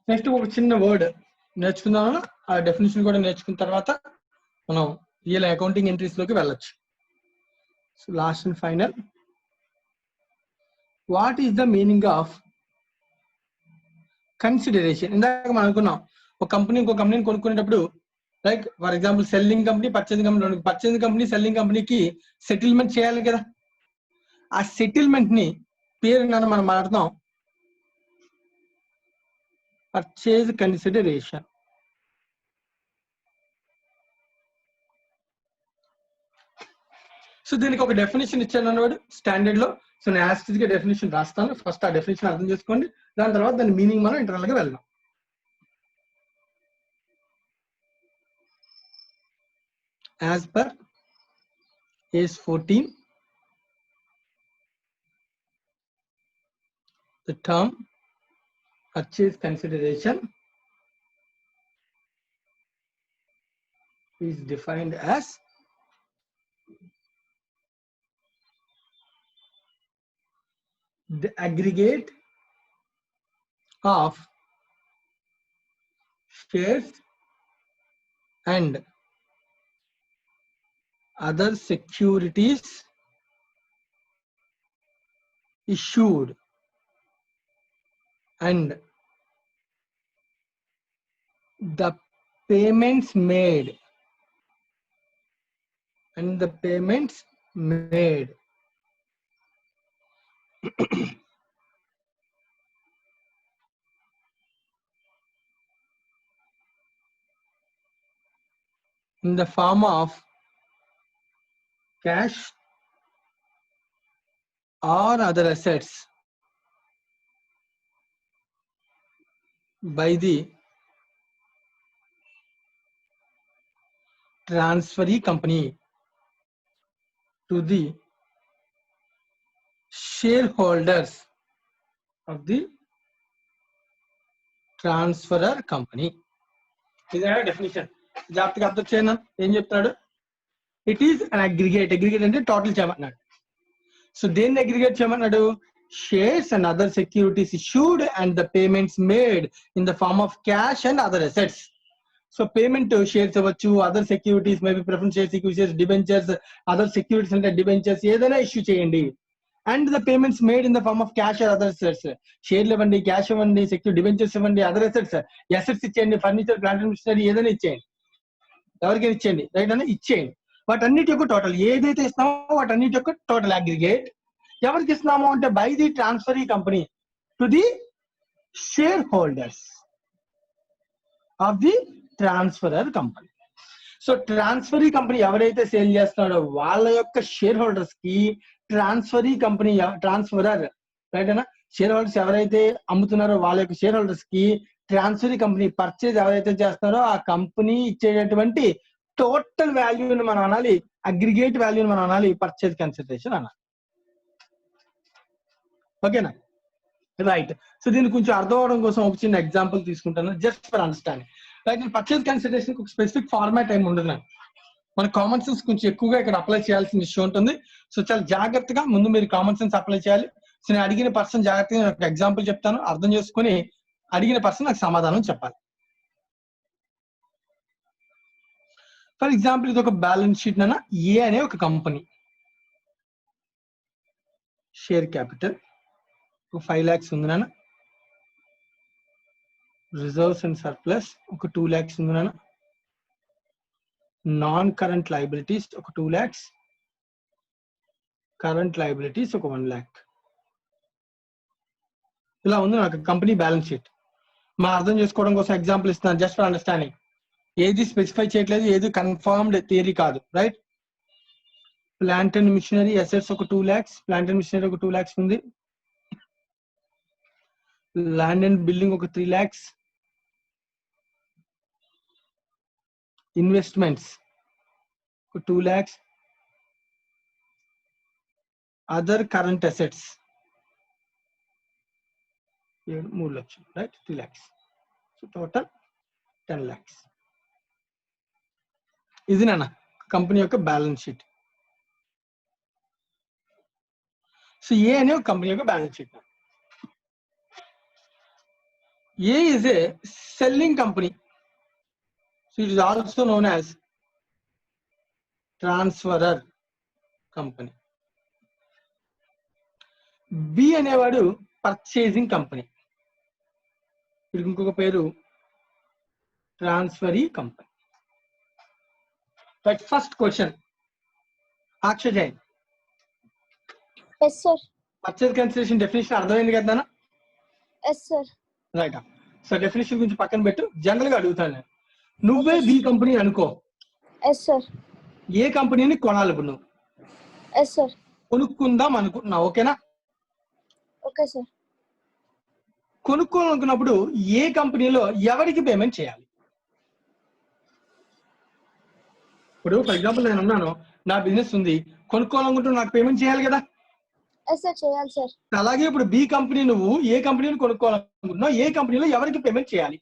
నెక్స్ట్ ఒక చిన్న వర్డ్ నేర్చుకుందాం. ఆ డెఫినేషన్ కూడా నేర్చుకున్న తర్వాత మనం రియల్ అకౌంటింగ్ ఎంట్రీస్ లోకి వెళ్ళొచ్చు. So last and final, what is the meaning of consideration? ఇందాక మనం అనుకున్నాం ఒక కంపెనీ ఇంకో కంపెనీని కొనుక్కునేటప్పుడు, like for example selling company, purchasing company, purchasing company selling కంపెనీకి సెటిల్మెంట్ చేయాలి కదా. ఆ సెటిల్మెంట్ ని పేరు మనం మాట్లాడుతాం పర్చేజ్ కన్సిడరేషన్. సో దీనికి ఒక డెఫినేషన్ ఇచ్చాను అన్నవాడు స్టాండర్డ్ లో. సో నేను యాస్టిస్ గా డెఫినేషన్ రాస్తాను. ఫస్ట్ ఆ డెఫినేషన్ అర్థం చేసుకోండి, దాని తర్వాత దాని మీనింగ్ మనం ఇంటర్నల్ గా వెళ్దాం. As per AS 14, the term purchase consideration is defined as the aggregate of shares and other securities issued and the payments made in the form of cash or other assets by the transferee company to the shareholders of the transferor company. ఇదే definition. జాగ్రత్తగా అర్థం చేయను ఏం చెప్తాడు. It is an aggregate. Aggregate అంటే total చేయమన్నాడు. So దేన్ని aggregate చేయమన్నాడు? Shares and other securities issued and the payments made in the form of cash and other assets. So payment shares ఇవ్వచ్చు, other securities maybe preference shares, equity shares, debentures, other securities అంటే debentures ఏదైనా issue చేయండి. And the payments made in the form of cash or other assets. షేర్లు ఇవ్వండి, cash ఇవ్వండి, secure debentures ఇవ్వండి, other assets ఇచ్చేయండి, furniture, plant and machinery ఏదైనా ఇచ్చేయండి, ఎవరికైనా ఇచ్చేయండి, రైట్ అని ఇచ్చేయండి. వాటన్నిటి యొక్క టోటల్ ఏదైతే ఇస్తామో వాటన్నిటి యొక్క టోటల్ అగ్రిగేట్ ఎవరికి ఇస్తున్నామో అంటే by the transferee company to the share holders of the transferor company. So transferee company ఎవరైతే సేల్ చేస్తున్నాడో వాళ్ళ యొక్క షేర్ హోల్డర్స్ కి ట్రాన్స్ఫరీ కంపెనీ ట్రాన్స్ఫరర్ రైట్ అనా షేర్ హోల్డర్స్ ఎవరైతే అమ్ముతున్నారో వాళ్ళ యొక్క షేర్ హోల్డర్స్ కి ట్రాన్స్ఫరీ కంపెనీ పర్చేజ్ ఎవరైతే చేస్తున్నారో ఆ కంపెనీ ఇచ్చేటటువంటి టోటల్ వాల్యూని మనం అనాలి, అగ్రిగేట్ వాల్యూని మనం అనాలి, పర్చేజ్ కన్సిడరేషన్ అనాలి. ఓకేనా, రైట్. సో దీన్ని కొంచెం అర్థం అవడం కోసం ఒక చిన్న ఎగ్జాంపుల్ తీసుకుంటాను, జస్ట్ ఫర్ అండర్స్టాండింగ్. రైట్, నేను పర్చేజ్ కన్సిడరేషన్ ఒక స్పెసిఫిక్ ఫార్మాట్ ఏమి ఉండదు నాకు. మన కామన్ సెన్స్ కొంచెం ఎక్కువగా ఇక్కడ అప్లై చేయాల్సిన ఇష్యూ ఉంటుంది. సో చాలా జాగ్రత్తగా ముందు మీరు కామన్ సెన్స్ అప్లై చేయాలి. సో నేను అడిగిన పర్సన్ జాగ్రత్తగా నేను ఒక ఎగ్జాంపుల్ చెప్తాను, అర్థం చేసుకుని అడిగిన పర్సన్ నాకు సమాధానం చెప్పాలి. ఫర్ ఎగ్జాంపుల్ ఇది ఒక బ్యాలెన్స్ షీట్ నాన్న. ఏ అనే ఒక కంపెనీ షేర్ క్యాపిటల్ 5 lakhs ఉంది నాన్న. రిజర్వ్స్ అండ్ సర్ప్లస్ ఒక 2 lakhs ఉంది నాన్న. నాన్ కరెంట్ లయబిలిటీస్ ఒక 2 lakhs, కరెంట్ లయబిలిటీస్ ఒక 1 lakh. ఇలా ఉంది నాకు కంపెనీ బ్యాలెన్స్ షీట్. మా అర్థం చేసుకోవడం కోసం ఎగ్జాంపుల్ ఇస్తున్నాను, జస్ట్ ఫర్ అండర్స్టాండింగ్. ఏది స్పెసిఫై చేయట్లేదు, ఏది కన్ఫర్మ్డ్ థియరీ కాదు, right. Plant and machinery assets ఒక 2 lakhs, ప్లాంట్ అండ్ మిషనరీ ఒక 2 lakhs ఉంది. ల్యాండ్ అండ్ బిల్డింగ్ ఒక 3 lakhs, ఇన్వెస్ట్మెంట్స్ ఒక 2 lakhs, other current assets 3 lakhs, right, 3 lakhs. So total 10 lakhs. ఇది నాన్న కంపెనీ యొక్క బ్యాలెన్స్ షీట్. సో ఏ అనే ఒక కంపెనీ యొక్క balance sheet. A is a selling company. So it is also known as transferor company. B అనేవాడు purchasing company, వీడికి ఇంకొక పేరు transferee company. Right, first question Akshay. Yes sir. Purchase consideration definition అర్థమైంది కదా? Yes sir. Right. So definition గురించి పక్కన పెట్టు, general గా అడుగుతాను నేను. నువ్వే బి కంపెనీ అనుకో, ఎస్ సార్. ఏ కంపెనీని కొనాలి ఇప్పుడు నువ్వు? Yes sir. కొనుక్కుందాం అనుకుంటున్నావు, ఓకేనా? Okay sir. కొనుక్కోనుకున్నప్పుడు ఏ కంపెనీలో ఎవరికి పేమెంట్ చేయాలి? ఇప్పుడు ఫర్ ఎగ్జాంపుల్ నేను అన్నాను, నా బిజినెస్ ఉంది, కొనుక్కోవాలనుకుంటున్నా, నాకు పేమెంట్ చేయాలి కదా? ఎస్ సార్, చేయాలి సార్. అలాగే ఇప్పుడు బి కంపెనీ నువ్వు ఏ కంపెనీని కొనుక్కోవాలనుకుంటున్నావు, ఏ కంపెనీలో ఎవరికి పేమెంట్ చేయాలి?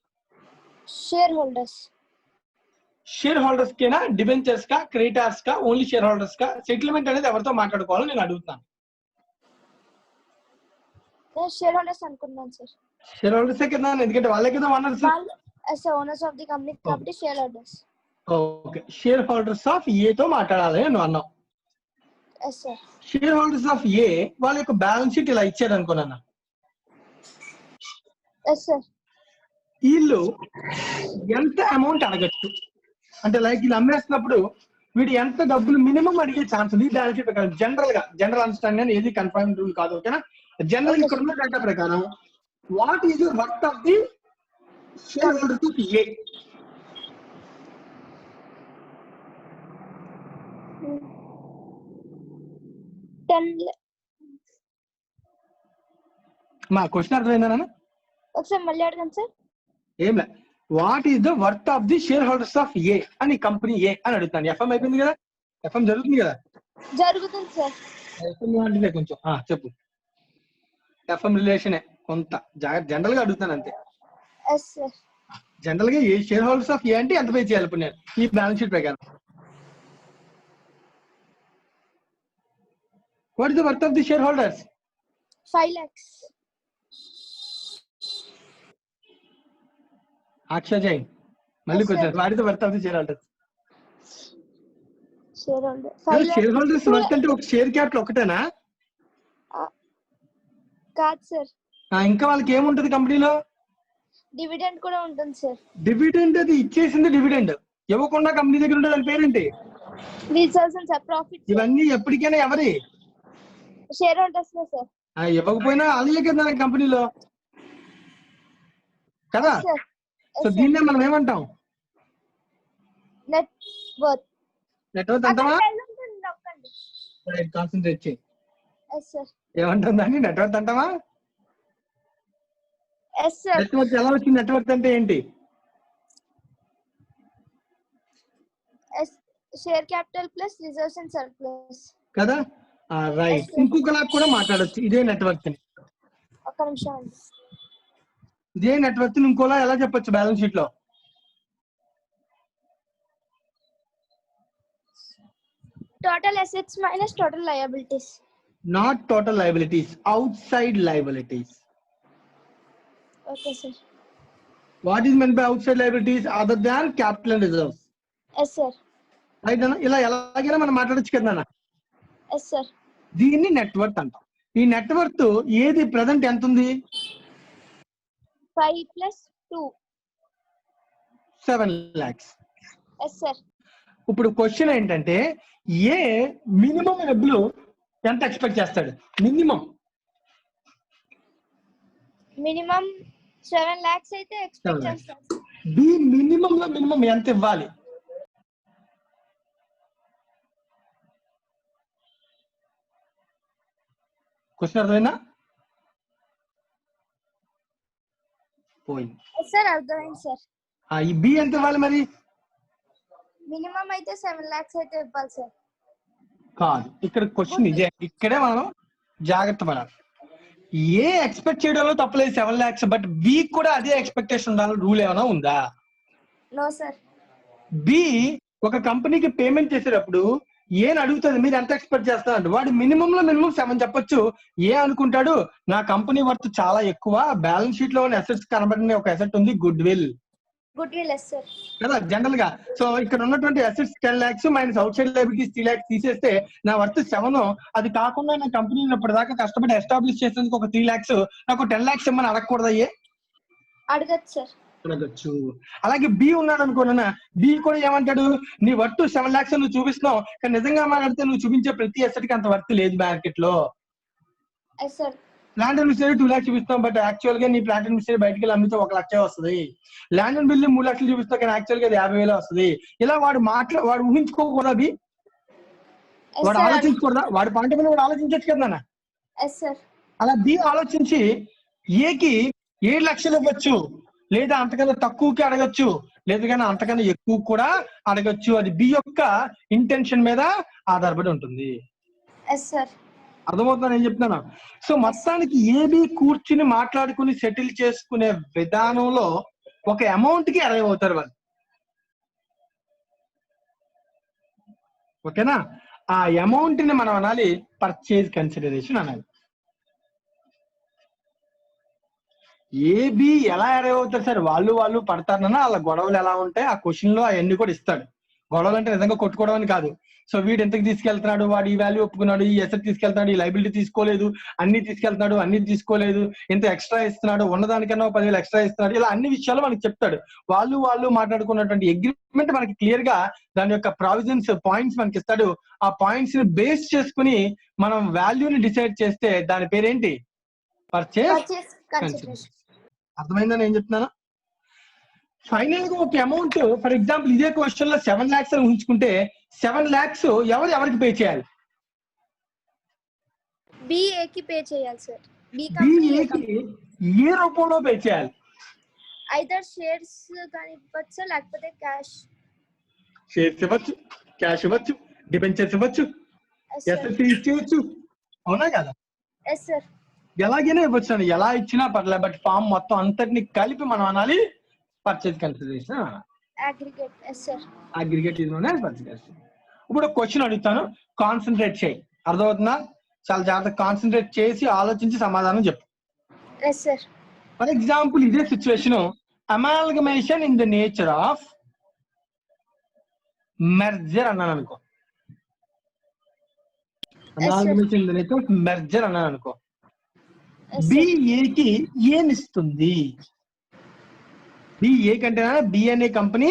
Share holders. షేర్ హోల్డర్స్ కేనా, డిబెంచర్స్ కా, క్రెడిటార్స్ కా, ఓన్లీ షేర్ హోల్డర్స్ కా? సెటిల్మెంట్ అనేది ఎవరితో మాట్లాడుకోవాలో నేను అడుగుతాను. నేను షేర్ హోల్డర్స్ అనుకుంటున్నాను సార్. షేర్ హోల్డర్సే కదా, ఎందుకంటే వాళ్ళే కదా owners. as the owners of the company కాబట్టి shareholders. Okay, share holders of ఏతో మాట్లాడాలి నువ్వు అన్నావు. Yes sir. Share holders of A వాళ్ళ యొక్క బ్యాలెన్స్ షీట్ ఇలా ఇచ్చాడు అనుకున్నా. Yes sir. వీళ్ళు ఎంత అమౌంట్ అడగచ్చు అంటే లైక్ వీళ్ళు అమ్మేస్తున్నప్పుడు వీడు ఎంత డబ్బులు మినిమం అడిగే ఛాన్స్ ఉంది బ్యాలెన్స్ షీట్ ప్రకారం. జనరల్ అండర్స్టాండింగ్ ఏది కన్ఫర్మ్ రూల్ కాదు, ఓకేనా? జనరల్ ఇక్కడ ఉన్న డేటా ప్రకారం what is the worth of the share holders of A? మా క్వశ్చన్ అర్థమైందా? ఒకసారి మళ్ళీ అడగండి సార్. ఏం లే, what is the worth of the share holders of A అని కంపెనీ ఏ అని అడుగుతాను. ఎఫ్ఎం అయిపోయింది కదా, ఎఫ్ఎం జరుగుతుంది కదా? జరుగుతుంది సార్. ఎఫ్ఎం లాంటిదే కొంచెం. చెప్పు. ఎఫ్ఎం రిలేషనే కొంత జనరల్ గా అడుగుతాను అంతే. Yes sir. జనరల్ గా A share holders of A అంటే ఎంత పే చేయాలి ఇప్పుడు నేను ఈ బ్యాలెన్స్ షీట్ ప్రకారం? What is the worth of the share holders? 5 lakhs. Akshaya Jain మళ్ళీ question, what is the worth of the share holders? Share holder 5 lakhs. Share holders worth అంటే ఒక షేర్ క్యాపిటల్ ఒకటేనా? కాదు సార్. ఇంకా వాళ్ళకి ఏముంటది కంపెనీలో? డివిడెండ్ కూడా ఉంటుంది సార్. డివిడెండ్ అది ఇచ్చేసింది, డివిడెండ్ ఇవ్వకుండా కంపెనీ దగ్గర ఉంటే దాని పేరేంటి? Reserves and sir profit. ఇవన్నీ ఎప్పటికైనా ఎవరి? షేర్ హోల్డర్స్ లో సార్. ఇవ్వకపోయినా అలాగే కదా కంపెనీలో కదా. సార్. సో దీన్నే మనం ఏమంటాం? Net worth. నెట్వర్క్ అంటావా? నొక్కండి. కాన్సన్ట్రేట్ చేయి. Yes sir. ఏమంటుందని నెట్వర్క్ అంటావా? Yes sir. నెట్వర్క్ ఎలా వచ్చింది? నెట్వర్క్ అంటే ఏంటి? Share capital plus reserves and surplus కదా. రైట్. ఇంకొకలా కూడా మాట్లాడొచ్చు ఇదే నెట్వర్క్ ని. ఒక్క నిమిషం అండి. ఇదే నెట్వర్క్ ని ఇంకోలా ఎలా చెప్పొచ్చు బ్యాలెన్స్ షీట్ లో? Total assets minus total liabilities. Not total liabilities, outside liabilities. Okay sir. What is meant by outside liabilities? Other than capital and reserves. Yes sir. Right అన్న, ఇలా ఎలాగైనా మనం మాట్లాడొచ్చు కదా అన్న. Yes sir. దీన్ని network అంటాం. ఈ నెట్వర్క్ ఏది ప్రెసెంట్ ఎంత ఉంది? 5 plus 2. 7 lakhs. Yes sir. ఇప్పుడు క్వశ్చన్ ఏంటంటే ఏ మినిమం డబ్బులు ఎంత ఎక్స్పెక్ట్ చేస్తాడు? మినిమం మినిమం 7 lakhs అయితే ఎక్స్పెక్ట్ చేస్తాను. బి మినిమం లో మినిమం ఎంత ఇవ్వాలి? క్వశ్చన్ అర్థమైందా? పోయింది. సార్ అర్థమైంది సార్. ఈ బి ఎంత ఇవ్వాలి మరి? మినిమం అయితే 7 lakhs అయితే ఇవ్వాలి సార్. కాదు, ఇక్కడ క్వశ్చన్ ఇదే. ఇక్కడే మనం జాగ్రత్త పడాలి. ఏ ఎక్స్పెక్ట్ చేయడంలో తప్పలేదు 7 lakhs, బట్ బి కూడా అదే ఎక్స్పెక్టేషన్ ఉండాలని రూల్ ఏమైనా ఉందా? No sir. బి ఒక కంపెనీకి పేమెంట్ చేసేటప్పుడు ఏం అడుగుతుంది, మీరు ఎంత ఎక్స్పెక్ట్ చేస్తారంటే వాడు మినిమం లో మినిమం 7 చెప్పొచ్చు. ఏ అనుకుంటాడు, నా కంపెనీ వర్త్ చాలా ఎక్కువ, బ్యాలెన్స్ షీట్ లో ఉన్న అసెట్స్ కనబడిన ఒక అసెట్ ఉంది, goodwill. Goodwill. Yes sir. కదా జనరల్ గా. సో ఇక్కడ ఉన్నటువంటి assets 10 lakhs minus outside liabilities 3 lakhs తీసేస్తే నా వర్త్ 7. అది కాకుండా నా కంపెనీ ఇప్పటిదాకా కష్టపడి ఎస్టాబ్లిష్ చేసేందుకు ఒక 3 lakhs, నాకు 10 lakhs ఇమ్మని అడగకూడదయ్యే? అడగచ్చు సార్. అడగచ్చు. అలాగే బి ఉన్నాడు అనుకోనా, బి కూడా ఏమంటాడు, నీ వర్త్ 7 lakhs నువ్వు చూపిస్తున్నావు, కానీ నిజంగా మాట్లాడితే నువ్వు చూపించే ప్రతి అసెట్ కి అంత వర్త్ లేదు మార్కెట్ లో. Yes sir. Land and machinery 2 lakhs చూపిస్తాం, బట్ యాక్చువల్ గా నీ ప్లాంట్ అండ్ మిషనరీ బయటకి వెళ్ళి అమ్మితే 1 lakh వస్తుంది. ల్యాండ్ అండ్ బిల్డింగ్ 3 lakhs చూపిస్తావు, కానీ యాక్చువల్ గా అది 50,000 వస్తుంది. ఇలా వాడు ఊహించుకోకూడదా? బి వాడు ఆలోచించకూడదా? వాడి పాయింట్ మీద వాడు ఆలోచించచ్చు కదా నాన్న. Yes sir. అలా బి ఆలోచించి ఏకి 7 lakhs ఇవ్వచ్చు, లేదా అంతకన్నా తక్కువకి అడగచ్చు, లేదు కానీ అంతకన్నా ఎక్కువ కూడా అడగచ్చు. అది బి యొక్క ఇంటెన్షన్ మీద ఆధారపడి ఉంటుంది. Yes sir. అర్థమవుతుందని నేను చెప్తున్నాను. సో మొత్తానికి ఏబి కూర్చుని మాట్లాడుకుని సెటిల్ చేసుకునే విధానంలో ఒక అమౌంట్ కి అరైవ్ అవుతారు వాళ్ళు. ఓకేనా? ఆ అమౌంట్ ని మనం అనాలి పర్చేజ్ కన్సిడరేషన్ అనాలి. ఏబి ఎలా అరైవ్ అవుతారు సార్? వాళ్ళు పడతారన్నా వాళ్ళ గొడవలు ఎలా ఉంటాయి ఆ క్వశ్చన్ లో అవన్నీ కూడా ఇస్తాడు. గొడవలు అంటే నిజంగా కొట్టుకోవడం అని కాదు. సో వీడు ఎంతకు తీసుకెళ్తున్నాడు, వాడు ఈ వాల్యూ ఒప్పుకున్నాడు, ఈ ఎసెట్ తీసుకెళ్తున్నాడు, ఈ లైబిలిటీ తీసుకోలేదు, అన్ని తీసుకెళ్తున్నాడు, అన్ని తీసుకోలేదు, ఇంత ఎక్స్ట్రా ఇస్తున్నాడు, ఉన్నదానికన్నా 10,000 ఎక్స్ట్రా ఇస్తున్నాడు, ఇలా అన్ని విషయాలు మనకి చెప్తాడు. వాళ్ళు మాట్లాడుకున్నటువంటి అగ్రిమెంట్ మనకి క్లియర్ గా దాని యొక్క ప్రావిజన్స్ పాయింట్స్ మనకి ఇస్తాడు. ఆ పాయింట్స్ ని బేస్ చేసుకుని మనం వాల్యూని డిసైడ్ చేస్తే దాని పేరేంటి? Purchase consideration. అర్థమైందని ఏం చెప్తున్నాను? ఫైనల్ గా ఒక అమౌంట్, ఫర్ ఎగ్జాంపుల్ ఇదే క్వశ్చన్ లో 7 lakhs అని ఊహించుకుంటే 7 lakhs ఎవరికి పే చేయాలి? బిఏకి పే చేయాలి సార్. బిఏకి ఏ రూపంలో పే చేయాలి? ఐదర్ షేర్స్ కానీ ఇవ్వచ్చు, లేకపోతే క్యాష్. షేర్స్ ఇవ్వచ్చు, క్యాష్ ఇవ్వచ్చు, డిబెంచర్స్ ఇవ్వచ్చు, ఎస్ఎస్సి ఇచ్చేయచ్చు, అవునా కదా? Yes sir. ఎలాగైనా ఇవ్వచ్చు అండి, ఎలా ఇచ్చినా పర్లేదు. బట్ ఫామ్ మొత్తం అంతటిని కలిపి మనం అనాలి purchase consideration. Aggregate. Yes sir. Aggregate ఇది పర్చేజ్ కన్సిడరేషన్. ఇప్పుడు క్వశ్చన్ అడుగుతాను, కాన్సన్ట్రేట్ చేయి. అర్థమవుతుందా? చాలా జాగ్రత్తగా కాన్సన్ట్రేట్ చేసి ఆలోచించి సమాధానం చెప్పు. Yes sir. ఫర్ ఎగ్జాంపుల్ ఇదే situation, amalgamation in the nature of merger అన్నాను అనుకో. Amalgamation in the nature of merger అన్నాను అనుకో. బిఏకి ఏమిస్తుంది? బిఏ కంటే బి అనే కంపెనీ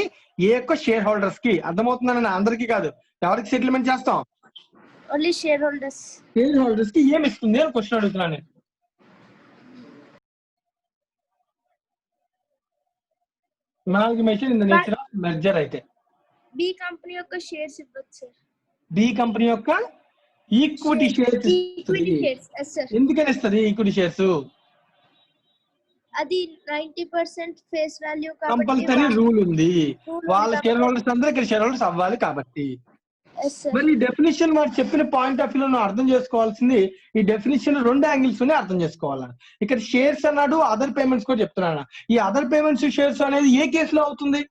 ఏ యొక్క షేర్ హోల్డర్స్ కి, అర్థమవుతుందని అందరికీ కాదు, ఎవరికి సెటిల్మెంట్ చేస్తాం? Only share holders. Share holders కి ఏమి ఇస్తుంది అని క్వశ్చన్ అడుగుతున్నాను నేను. Amalgamation in the nature of merger అయితే బి కంపెనీ యొక్క షేర్స్ ఇవ్వచ్చు సార్. బి కంపెనీ యొక్క equity shares. Equity shares. Yes sir. ఎందుకని ఇస్తుంది ఈక్విటీ షేర్స్? అది 90% ఫేస్ వాల్యూ కంపల్సరీ రూల్ ఉంది, వాళ్ళ షేర్ హోల్డర్స్ అందరూ ఇక్కడ షేర్ హోల్డర్స్ అవ్వాలి కాబట్టి. మరి ఈ డెఫినిషన్ వాడు చెప్పిన పాయింట్ ఆఫ్ వ్యూ లో అర్థం చేసుకోవాల్సింది, ఈ డెఫినిషన్ 2 యాంగిల్స్ అర్థం చేసుకోవాలి. ఇక్కడ షేర్స్ అన్నాడు, అదర్ పేమెంట్స్ కూడా చెప్తున్నాడు. ఈ అదర్ పేమెంట్స్ షేర్స్ అనేది ఏ కేసులో అవుతుంది?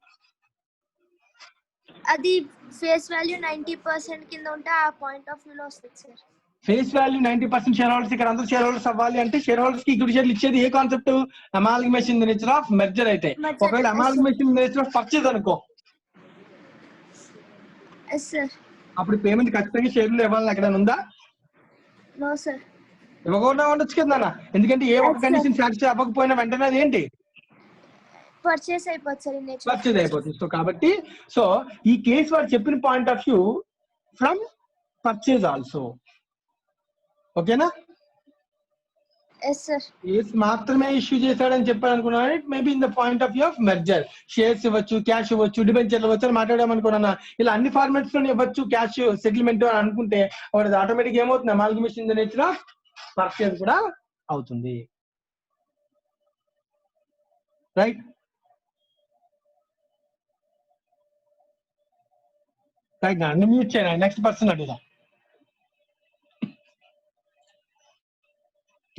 అది ఫేస్ వాల్యూ 90% కింద ఉంటే ఆ పాయింట్ ఆఫ్ వ్యూ లో వస్తుంది sir. Face value 90% share holders, ఇక్కడ అందరూ షేర్ హోల్డర్స్ అవ్వాలి అంటే షేర్ హోల్డర్స్ కి ఈక్విటీ షేర్లు ఇచ్చేది ఏ concept? Amalgamation in the nature of merger అయితే. ఒకవేళ amalgamation in the nature of purchase అనుకో, ఎస్ సార్. అప్పుడు పేమెంట్ ఖచ్చితంగా షేర్లు ఇవ్వాలని ఎక్కడైనా ఉందా? No sir. ఇవ్వకుండా ఉండొచ్చు కదా, ఎందుకంటే ఏ ఒక్క కండిషన్ సాటిస్ఫై అవ్వకపోయినా వెంటనే అది ఏంటి? పర్చేస్ అయిపోతుంది సార్. నేచర్ పర్చేజ్ అయిపోతుంది. సో కాబట్టి సో ఈ కేసు వాడు చెప్పిన point of view from purchase also. ఓకేనా? Yes sir. కేసు మాత్రమే ఇష్యూ చేశాడని చెప్పాడు అనుకున్నాను. It maybe in the point of view of merger. Shares ఇవ్వచ్చు, క్యాష్ ఇవ్వచ్చు, డిబెంచర్లు ఇవ్వచ్చు అని మాట్లాడామనుకున్నా. ఇలా అన్ని ఫార్మాట్స్ లో ఇవ్వచ్చు క్యాష్ సెటిల్మెంట్ అని అనుకుంటే వాడు ఆటోమేటిక్ ఏమవుతుంది? Amalgamation in the nature of purchase కూడా అవుతుంది. రైట్? రైట్. అన్ని మ్యూట్ చేయండి. నెక్స్ట్ పర్సన్ అడుగుదా.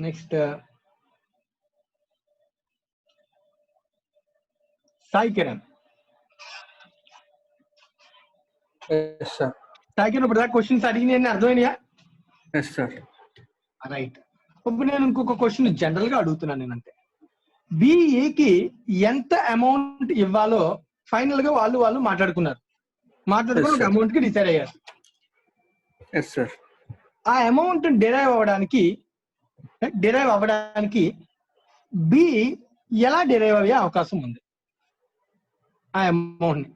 నెక్స్ట్ సాయి కిరణ్. సాయి కిరణ్, ఇప్పుడు క్వశ్చన్స్ అడిగిన అర్థమైనయా? రైట్. ఇప్పుడు నేను ఇంకొక క్వశ్చన్ జనరల్ గా అడుగుతున్నాను. నేనంటే బిఏకి ఎంత అమౌంట్ ఇవ్వాలో ఫైనల్ గా వాళ్ళు మాట్లాడుకున్నారు. మాట్లాడుకుని ఒక అమౌంట్ కి డిసైడ్ అయ్యారు. ఆ అమౌంట్ డిరైవ్ అవ్వడానికి బి ఎలా డిరైవ్ అయ్యే అవకాశం ఉంది? ఆ అమౌంట్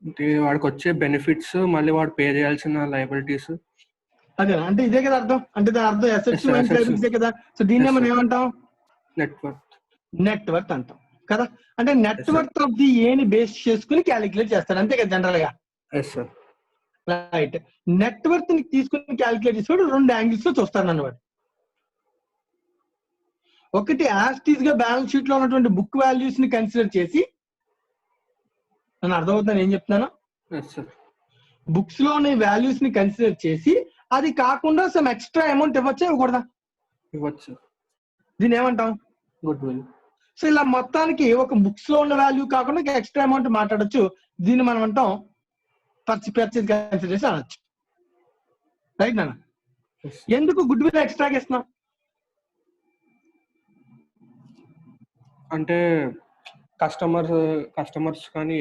అంటే వాడికి వచ్చే బెనిఫిట్స్, మళ్ళీ వాడు పే చేయాల్సిన లయబిలిటీస్. అదే అంటే ఇదే కదా అర్థం. అంటే దాని అర్థం అసెట్స్ మైనస్ లయబిలిటీసే కదా. సో దీన్ని మనం ఏమంటాం? నెట్వర్త్ అంటాం కదా. అంటే నెట్వర్త్ ఆఫ్ ది ఏని బేస్ చేసుకుని క్యాలిక్యులేట్ చేస్తాడు, అంతే కదా జనరల్ గా. రైట్. నెట్వర్త్ ని తీసుకుని క్యాలిక్యులేట్ చేసేవాడు 2 యాంగిల్స్ లో చూస్తాను అన్నమాట. ఒకటి యాస్టీస్ గా బ్యాలెన్స్ షీట్ లో ఉన్నటువంటి బుక్ వాల్యూస్ ని కన్సిడర్ చేసి, నన్ను అర్థమవుతాను ఏం చెప్తున్నాను? బుక్స్ లో ఉన్న వాల్యూస్ ని కన్సిడర్ చేసి అది కాకుండా సమ్ ఎక్స్ట్రా అమౌంట్ ఇవ్వచ్చా ఇవ్వకూడదా? ఇవ్వచ్చు. దీన్ని ఏమంటాం? Good will. సో ఇలా మొత్తానికి ఒక బుక్స్ లో ఉన్న వాల్యూ కాకుండా ఎక్స్ట్రా అమౌంట్ మాట్లాడచ్చు. దీన్ని మనం అంటాం పర్చేజ్ కన్సిడరేషన్ అనొచ్చు. రైట్ నాన్న? ఎందుకు గుడ్ విల్ ఎక్స్ట్రాగా ఇస్తున్నాం? అంటే కస్టమర్స్ కానీ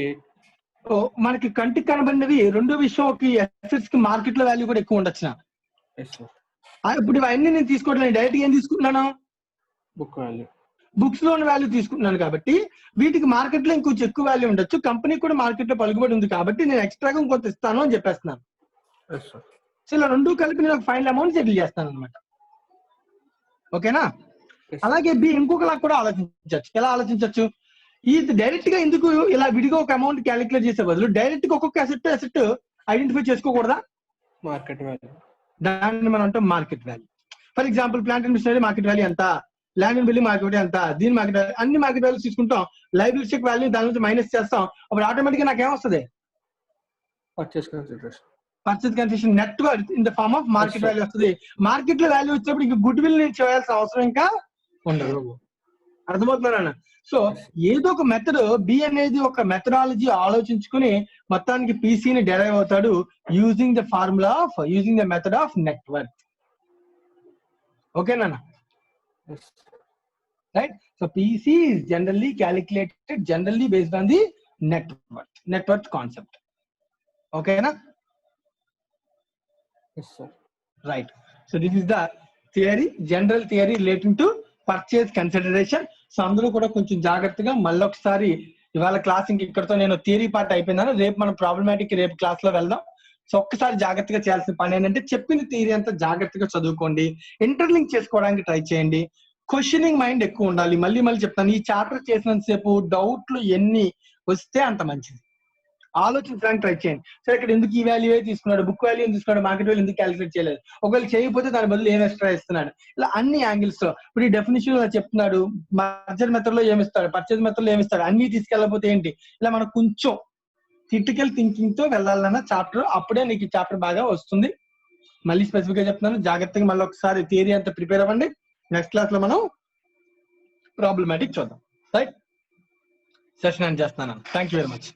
సో మనకి కంటికి కనబడినవి రెండో విషయం, ఒక అసెట్స్ కి మార్కెట్ లో వాల్యూ కూడా ఎక్కువ ఉండొచ్చు. ఇప్పుడు ఇవన్నీ నేను తీసుకోవట్లేదు, డైరెక్ట్ ఏం తీసుకుంటున్నాను? బుక్ వాల్యూ, బుక్స్ లోని వాల్యూ తీసుకుంటున్నాను. కాబట్టి వీటికి మార్కెట్ లో ఇంకొంచెం ఎక్కువ వాల్యూ ఉండొచ్చు, కంపెనీ కూడా మార్కెట్ లో పలుకుబడి ఉంది కాబట్టి నేను ఎక్స్ట్రాగా ఇంకొంత ఇస్తాను అని చెప్పేస్తున్నాను. సో ఇలా రెండు కలిపి నేను ఒక ఫైనల్ అమౌంట్ సెటిల్ చేస్తాను అనమాట. ఓకేనా? అలాగే బి ఇంకొకలా కూడా ఆలోచించవచ్చు. ఎలా ఆలోచించవచ్చు? ఇది డైరెక్ట్ గా ఎందుకు ఇలా విడిగా ఒక అమౌంట్ క్యాలిక్యులేట్ చేసే బదులు డైరెక్ట్ గా ఒక్కొక్క అసెట్ ఐడెంటిఫై చేసుకోకూడదా? మార్కెట్ వాల్యూ, దాన్ని మనం అంటాం market value. For example plant and machinery market value ఎంత, ల్యాండ్ అండ్ బిల్డింగ్ మార్కెట్ ఎంత, దీని మార్కెట్ వాల్యూ, అన్ని మార్కెట్ వాల్యూస్ తీసుకుంటాం. లైబిలిస్టిక్ వాల్యూ దాని నుంచి మైనస్ చేస్తాం. అప్పుడు ఆటోమేటిక్ గా నాకు ఏమొస్తుంది? Purchase consideration, purchase consideration net worth in the form of market value వస్తుంది. మార్కెట్ లో వాల్యూ వచ్చినప్పుడు ఇంకా గుడ్ విల్ నేను చేయాల్సిన అవసరం ఇంకా ఉండదు. అర్థమవుతున్నాను? సో ఏదో ఒక మెథడ్, బి అనేది ఒక మెథడాలజీ ఆలోచించుకుని మొత్తానికి పీసీని డెరైవ్ అవుతాడు using the formula of using the method of network. ఓకేనా? Right. So PC is generally calculated generally based on the network concept. ఓకేనా? Right. So this is the theory, general theory relating to purchase consideration. So అందరూ కూడా కొంచెం జాగ్రత్తగా మళ్ళొకసారి, ఇవాళ class ఇంక ఇక్కడతో నేను థియరీ పార్ట్ అయిపోయిందాను. రేపు మనం ప్రాబ్లమాటిక్ రేపు క్లాస్ లో వెళ్దాం. సో ఒక్కసారి జాగ్రత్తగా చేయాల్సిన పని ఏంటంటే చెప్పిన థియరీ అంతా జాగ్రత్తగా చదువుకోండి, ఇంటర్లింక్ చేసుకోవడానికి ట్రై చేయండి, క్వశ్చనింగ్ మైండ్ ఎక్కువ ఉండాలి. మళ్ళీ చెప్తాను, ఈ చాప్టర్ చేసినంతసేపు డౌట్లు ఎన్ని వస్తే అంత మంచిది, ఆలోచించడానికి ట్రై చేయండి. సరే ఇక్కడ ఎందుకు ఈ వాల్యూ తీసుకున్నాడు, బుక్ వాల్యూ తీసుకున్నాడు, మార్కెట్ వాల్యూ ఎందుకు క్యాలిక్యులేట్ చేయలేదు, ఒకవేళ చేయకపోతే దాని బదులు ఏం ఎక్స్ట్రా ఇస్తున్నాడు, ఇలా అన్ని యాంగిల్స్ తో. ఇప్పుడు ఈ డెఫినేషన్ ఇలా చెప్తున్నాడు, మర్జర్ మెథడ్ లో ఏమిస్తాడు, పర్చేజ్ మెథడ్ లో ఏమిస్తాడు, అన్ని తీసుకెళ్ళకపోతే ఏంటి, ఇలా మనం కొంచెం క్రిటికల్ థింకింగ్ తో వెళ్ళాలన్న చాప్టర్, అప్పుడే నీకు ఈ చాప్టర్ బాగా వస్తుంది. మళ్ళీ స్పెసిఫిక్ గా చెప్తున్నాను, జాగ్రత్తగా మళ్ళీ ఒకసారి థియరీ అంతా ప్రిపేర్ అవ్వండి. నెక్స్ట్ క్లాస్ లో మనం ప్రాబ్లమాటిక్ చూద్దాం. రైట్, సెషన్ ఎండ్ చేస్తున్నాను. Thank you very much.